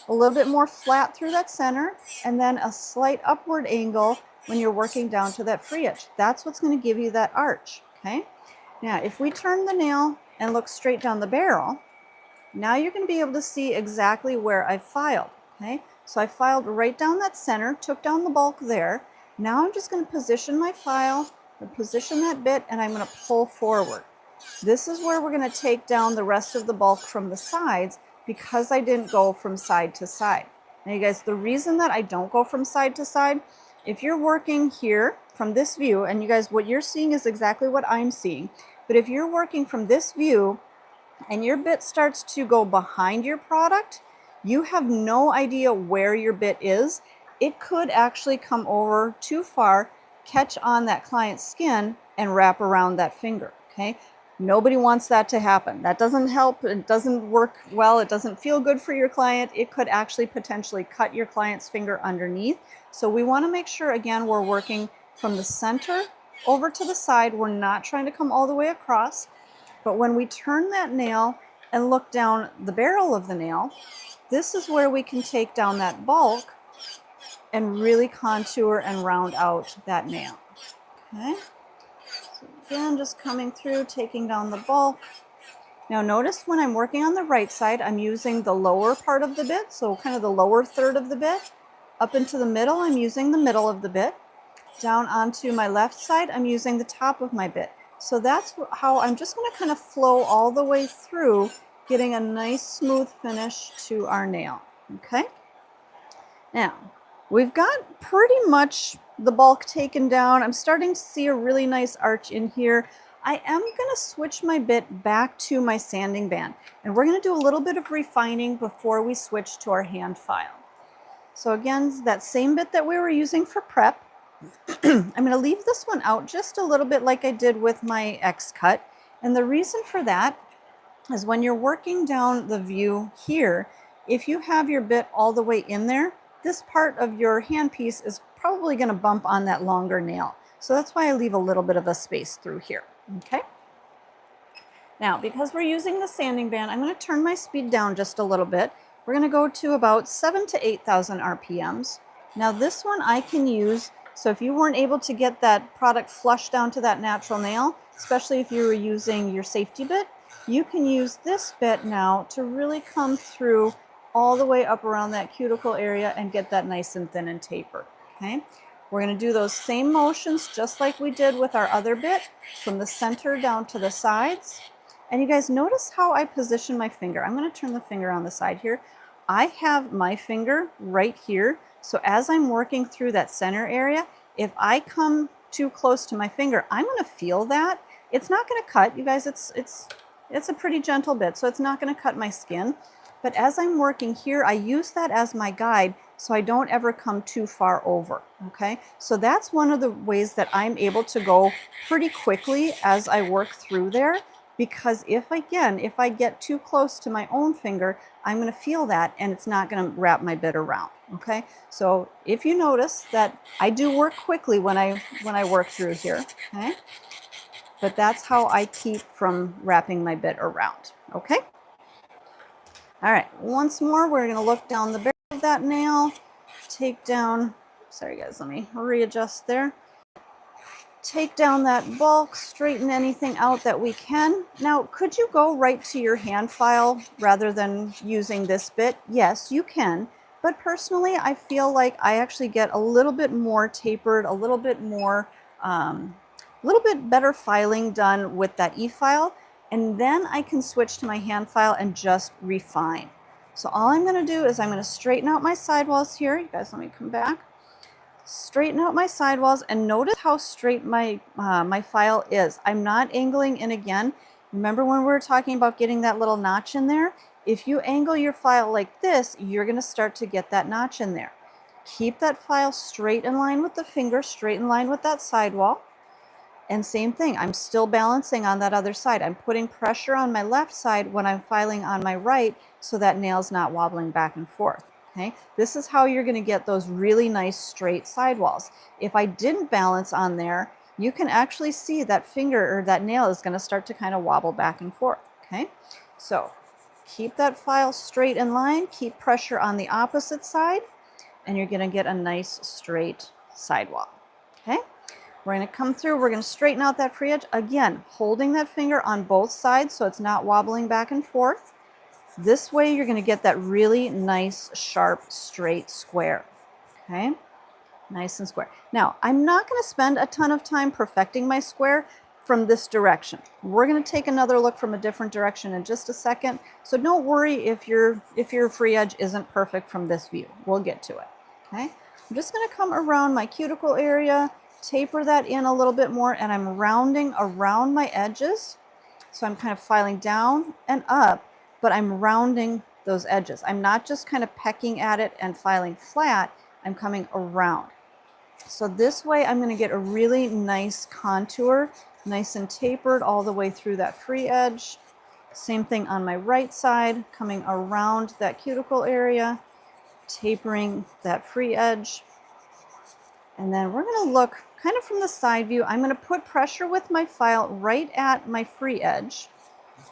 a little bit more flat through that center, and then a slight upward angle when you're working down to that free edge. That's what's going to give you that arch, okay? Now, if we turn the nail and look straight down the barrel, now you're going to be able to see exactly where I filed, okay? So I filed right down that center, took down the bulk there. Now I'm just going to position my file, position that bit, and I'm going to pull forward. This is where we're going to take down the rest of the bulk from the sides because I didn't go from side to side. Now, you guys, the reason that I don't go from side to side, if you're working here from this view, and you guys, what you're seeing is exactly what I'm seeing, but if you're working from this view and your bit starts to go behind your product, you have no idea where your bit is. It could actually come over too far, catch on that client's skin, and wrap around that finger, okay? Nobody wants that to happen. That doesn't help. It doesn't work well. It doesn't feel good for your client. It could actually potentially cut your client's finger underneath. So we want to make sure, again, we're working from the center over to the side. We're not trying to come all the way across. But when we turn that nail and look down the barrel of the nail, this is where we can take down that bulk and really contour and round out that nail. Okay. So again, just coming through, taking down the bulk. Now notice when I'm working on the right side, I'm using the lower part of the bit, so kind of the lower third of the bit. Up into the middle, I'm using the middle of the bit. Down onto my left side, I'm using the top of my bit. So that's how I'm just going to kind of flow all the way through, getting a nice smooth finish to our nail. Okay. Now, we've got pretty much the bulk taken down. I'm starting to see a really nice arch in here. I am going to switch my bit back to my sanding band, and we're going to do a little bit of refining before we switch to our hand file. So again, that same bit that we were using for prep, I'm going to leave this one out just a little bit like I did with my X cut. And the reason for that is when you're working down the view here, if you have your bit all the way in there, this part of your handpiece is probably going to bump on that longer nail. So that's why I leave a little bit of a space through here. Okay. Now, because we're using the sanding band, I'm going to turn my speed down just a little bit. We're going to go to about 7,000 to 8,000 RPMs. Now this one I can use, so if you weren't able to get that product flush down to that natural nail, especially if you were using your safety bit, you can use this bit now to really come through all the way up around that cuticle area and get that nice and thin and tapered. Okay. We're going to do those same motions just like we did with our other bit, from the center down to the sides. And you guys notice how I position my finger. I'm going to turn the finger on the side here. I have my finger right here. So as I'm working through that center area, if I come too close to my finger, I'm going to feel that. It's not going to cut. You guys, it's a pretty gentle bit, so it's not going to cut my skin. But as I'm working here, I use that as my guide so I don't ever come too far over, okay? So that's one of the ways that I'm able to go pretty quickly as I work through there, because if I get too close to my own finger, I'm going to feel that and it's not going to wrap my bit around, okay? So if you notice that I do work quickly when I work through here, okay? But that's how I keep from wrapping my bit around, okay? All right, once more, we're going to look down the barrel of that nail, take down, sorry guys, let me readjust there. Take down that bulk, straighten anything out that we can. Now, could you go right to your hand file rather than using this bit? Yes, you can. But personally, I feel like I actually get a little bit more tapered, a little bit more, little bit better filing done with that e-file. And then I can switch to my hand file and just refine. So all I'm going to do is I'm going to straighten out my sidewalls here. You guys, let me come back. Straighten out my sidewalls and notice how straight my my file is. I'm not angling in again. Remember when we were talking about getting that little notch in there? If you angle your file like this, you're going to start to get that notch in there. Keep that file straight in line with the finger, straight in line with that sidewall. And same thing, I'm still balancing on that other side. I'm putting pressure on my left side when I'm filing on my right so that nail's not wobbling back and forth. Okay, this is how you're going to get those really nice straight sidewalls. If I didn't balance on there, you can actually see that finger or that nail is going to start to kind of wobble back and forth. Okay, so keep that file straight in line, keep pressure on the opposite side, and you're going to get a nice straight sidewall. Okay, we're going to come through, we're going to straighten out that free edge. Again, holding that finger on both sides so it's not wobbling back and forth. This way you're going to get that really nice, sharp, straight square. Okay, nice and square. Now, I'm not going to spend a ton of time perfecting my square from this direction. We're going to take another look from a different direction in just a second. So don't worry if your free edge isn't perfect from this view. We'll get to it. Okay, I'm just going to come around my cuticle area, taper that in a little bit more, and I'm rounding around my edges. So I'm kind of filing down and up, but I'm rounding those edges. I'm not just kind of pecking at it and filing flat, I'm coming around. So this way I'm going to get a really nice contour, nice and tapered all the way through that free edge. Same thing on my right side, coming around that cuticle area, tapering that free edge. And then we're going to look kind of from the side view. I'm going to put pressure with my file right at my free edge.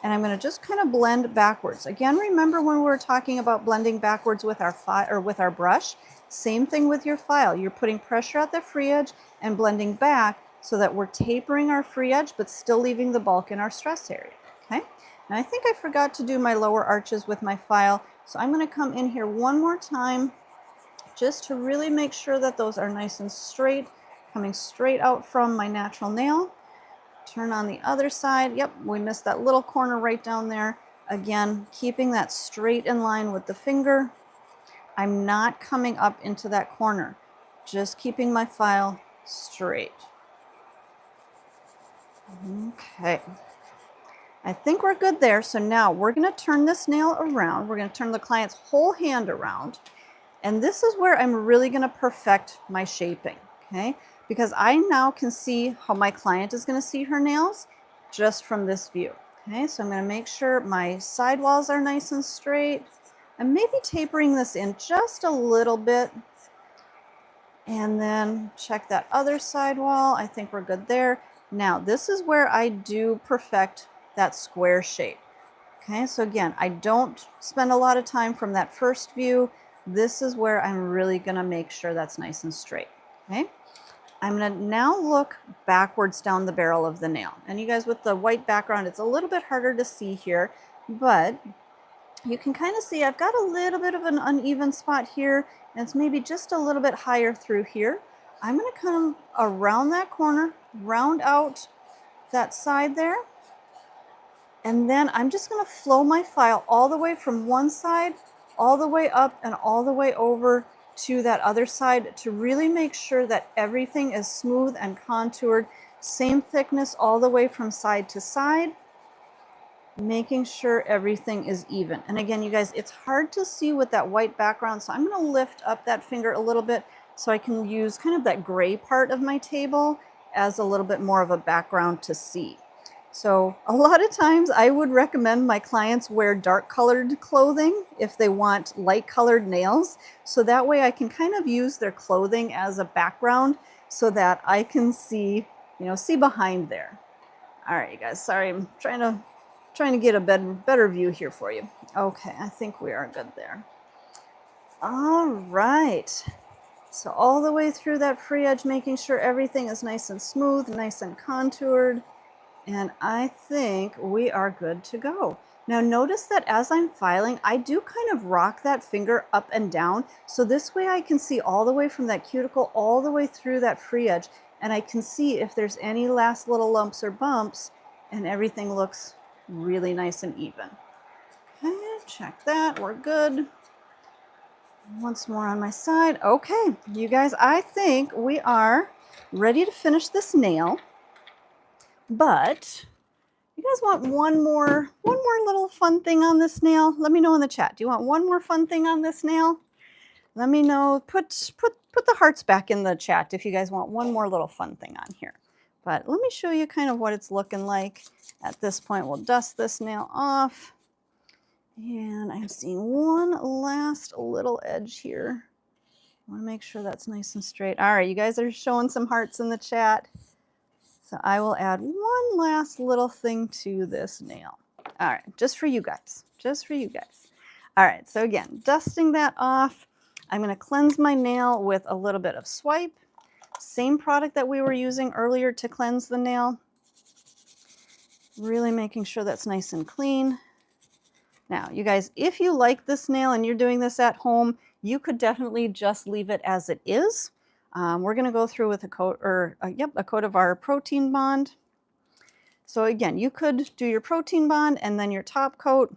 And I'm going to just kind of blend backwards. Again, remember when we were talking about blending backwards with our file or with our brush? Same thing with your file. You're putting pressure at the free edge and blending back so that we're tapering our free edge, but still leaving the bulk in our stress area. Okay. And I think I forgot to do my lower arches with my file. So I'm going to come in here one more time just to really make sure that those are nice and straight, coming straight out from my natural nail. Turn on the other side. Yep, we missed that little corner right down there. Again, keeping that straight in line with the finger. I'm not coming up into that corner, just keeping my file straight. Okay, I think we're good there. So now we're going to turn this nail around. We're going to turn the client's whole hand around. And this is where I'm really going to perfect my shaping, okay? Because I now can see how my client is going to see her nails just from this view. Okay, so I'm going to make sure my sidewalls are nice and straight. I'm maybe tapering this in just a little bit. And then check that other sidewall. I think we're good there. Now, this is where I do perfect that square shape. Okay, so again, I don't spend a lot of time from that first view. This is where I'm really going to make sure that's nice and straight. Okay, I'm going to now look backwards down the barrel of the nail. And you guys, with the white background, it's a little bit harder to see here, but you can kind of see I've got a little bit of an uneven spot here, and it's maybe just a little bit higher through here. I'm going to come around that corner, round out that side there, and then I'm just going to flow my file all the way from one side, all the way up and all the way over to that other side to really make sure that everything is smooth and contoured, same thickness all the way from side to side, making sure everything is even. And again, you guys, it's hard to see with that white background, so I'm going to lift up that finger a little bit so I can use kind of that gray part of my table as a little bit more of a background to see. So a lot of times I would recommend my clients wear dark colored clothing if they want light colored nails. So that way I can kind of use their clothing as a background so that I can see, see behind there. All right, you guys, sorry, I'm trying to get a better view here for you. Okay, I think we are good there. All right. So all the way through that free edge, making sure everything is nice and smooth, nice and contoured. And I think we are good to go. Now notice that as I'm filing, I do kind of rock that finger up and down. So this way I can see all the way from that cuticle all the way through that free edge. And I can see if there's any last little lumps or bumps, and everything looks really nice and even. Okay, check that, we're good. Once more on my side. Okay, you guys, I think we are ready to finish this nail. But you guys want one more little fun thing on this nail? Let me know in the chat. Do you want one more fun thing on this nail? Let me know. Put the hearts back in the chat if you guys want one more little fun thing on here. But let me show you kind of what it's looking like. At this point, we'll dust this nail off. And I'm seeing one last little edge here. I want to make sure that's nice and straight. All right, you guys are showing some hearts in the chat. So I will add one last little thing to this nail. All right, just for you guys, just for you guys. All right, so again, dusting that off. I'm going to cleanse my nail with a little bit of Swipe. Same product that we were using earlier to cleanse the nail. Really making sure that's nice and clean. Now, you guys, if you like this nail and you're doing this at home, you could definitely just leave it as it is. We're going to go through with a coat, a coat of our protein bond. So again, you could do your protein bond and then your top coat.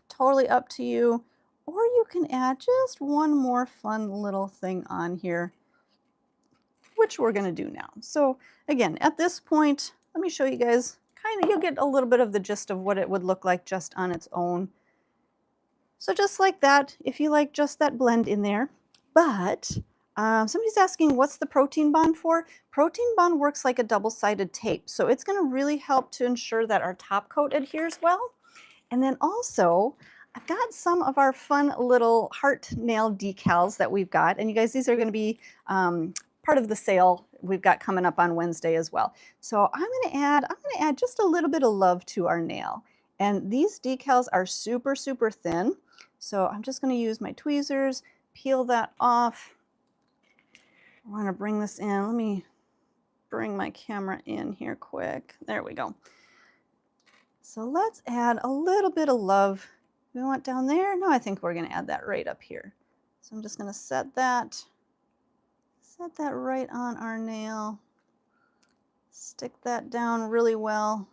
Totally up to you. Or you can add just one more fun little thing on here, which we're going to do now. So again, at this point, let me show you guys. You'll get a little bit of the gist of what it would look like just on its own. So just like that, if you like just that blend in there. But somebody's asking, what's the protein bond for? Protein bond works like a double-sided tape. So it's going to really help to ensure that our top coat adheres well. And then also, I've got some of our fun little heart nail decals that we've got. And you guys, these are going to be part of the sale we've got coming up on Wednesday as well. So I'm going to add just a little bit of love to our nail. And these decals are super, super thin. So I'm just going to use my tweezers, peel that off. I want to bring this in. Let me bring my camera in here quick. There we go. So let's add a little bit of love. We want down there? No, I think we're gonna add that right up here. So I'm just gonna set that right on our nail. Stick that down really well,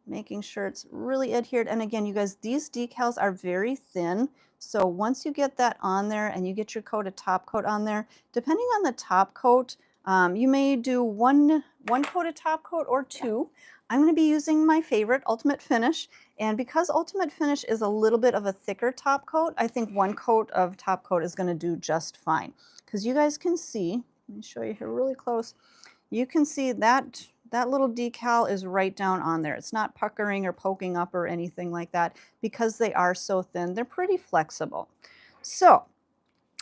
making sure it's really adhered. And again, you guys, these decals are very thin. So once you get that on there and you get your top coat on there, depending on the top coat, you may do one coat of top coat or two. I'm going to be using my favorite, Ultimate Finish. And because Ultimate Finish is a little bit of a thicker top coat, I think one coat of top coat is going to do just fine. Because you guys can see, let me show you here really close. You can see that little decal is right down on there. It's not puckering or poking up or anything like that because they are so thin. They're pretty flexible. So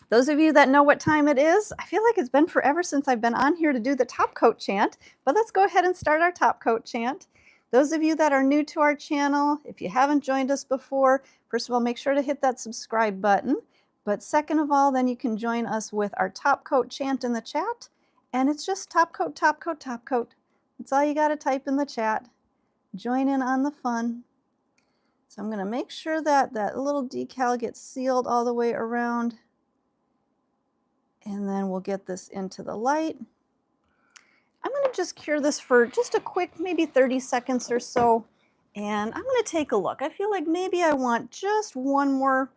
those of you that know what time it is, I feel like it's been forever since I've been on here to do the top coat chant, but let's go ahead and start our top coat chant. Those of you that are new to our channel, if you haven't joined us before, first of all, make sure to hit that subscribe button. But second of all, then you can join us with our top coat chant in the chat. And it's just top coat, top coat, top coat. That's all you got to type in the chat. Join in on the fun. So I'm going to make sure that that little decal gets sealed all the way around. And then we'll get this into the light. I'm going to just cure this for just a quick, maybe 30 seconds or so. And I'm going to take a look. I feel like maybe I want just one more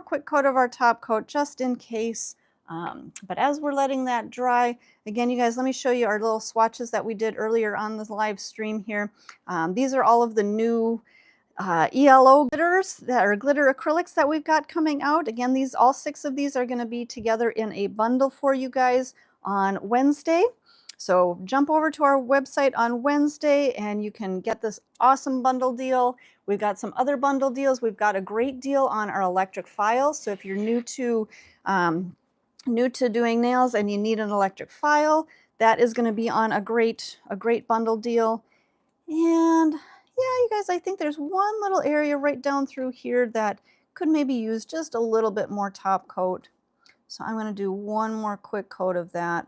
quick coat of our top coat just in case. But as we're letting that dry, again, you guys, let me show you our little swatches that we did earlier on the live stream here. These are all of the new ELO glitters that are glitter acrylics that we've got coming out. Again, all 6 of these are going to be together in a bundle for you guys on Wednesday. So jump over to our website on Wednesday and you can get this awesome bundle deal. We've got some other bundle deals. We've got a great deal on our electric files. So if you're new to doing nails and you need an electric file, that is going to be on a great bundle deal. And yeah, you guys, I think there's one little area right down through here that could maybe use just a little bit more top coat. So I'm going to do one more quick coat of that,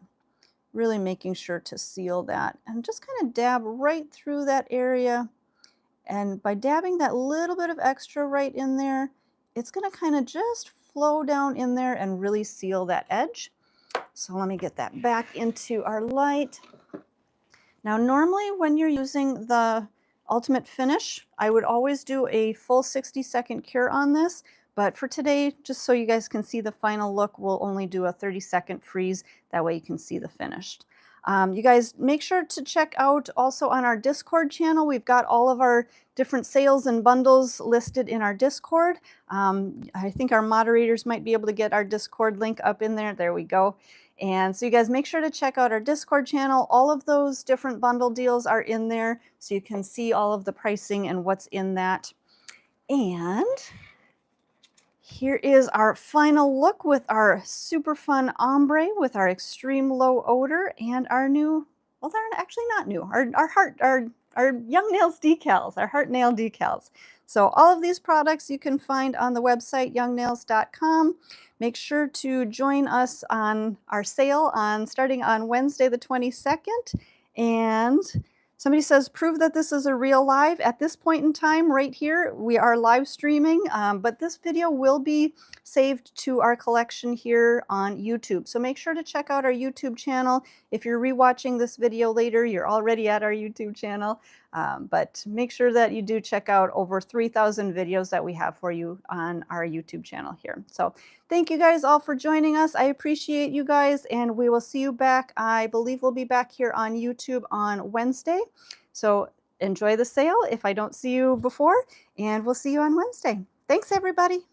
really making sure to seal that and just kind of dab right through that area. And by dabbing that little bit of extra right in there, it's going to kind of just flow down in there and really seal that edge. So let me get that back into our light. Now, normally when you're using the Ultimate Finish, I would always do a full 60-second cure on this, but for today, just so you guys can see the final look, we'll only do a 30-second freeze. That way you can see the finished. You guys make sure to check out also on our Discord channel. We've got all of our different sales and bundles listed in our Discord. I think our moderators might be able to get our Discord link up in there. There we go. And so you guys make sure to check out our Discord channel. All of those different bundle deals are in there, so you can see all of the pricing and what's in that. And here is our final look with our super fun ombre with our extreme low odor and our new, well, they're actually not new, our Young Nails decals, our heart nail decals. So all of these products you can find on the website youngnails.com. Make sure to join us on our sale starting on Wednesday the 22nd. And somebody says, prove that this is a real live. At this point in time, right here, we are live streaming, but this video will be saved to our collection here on YouTube. So make sure to check out our YouTube channel. If you're rewatching this video later, you're already at our YouTube channel. But make sure that you do check out over 3,000 videos that we have for you on our YouTube channel here. So thank you guys all for joining us. I appreciate you guys, and we will see you back. I believe we'll be back here on YouTube on Wednesday. So enjoy the sale if I don't see you before, and we'll see you on Wednesday. Thanks, everybody.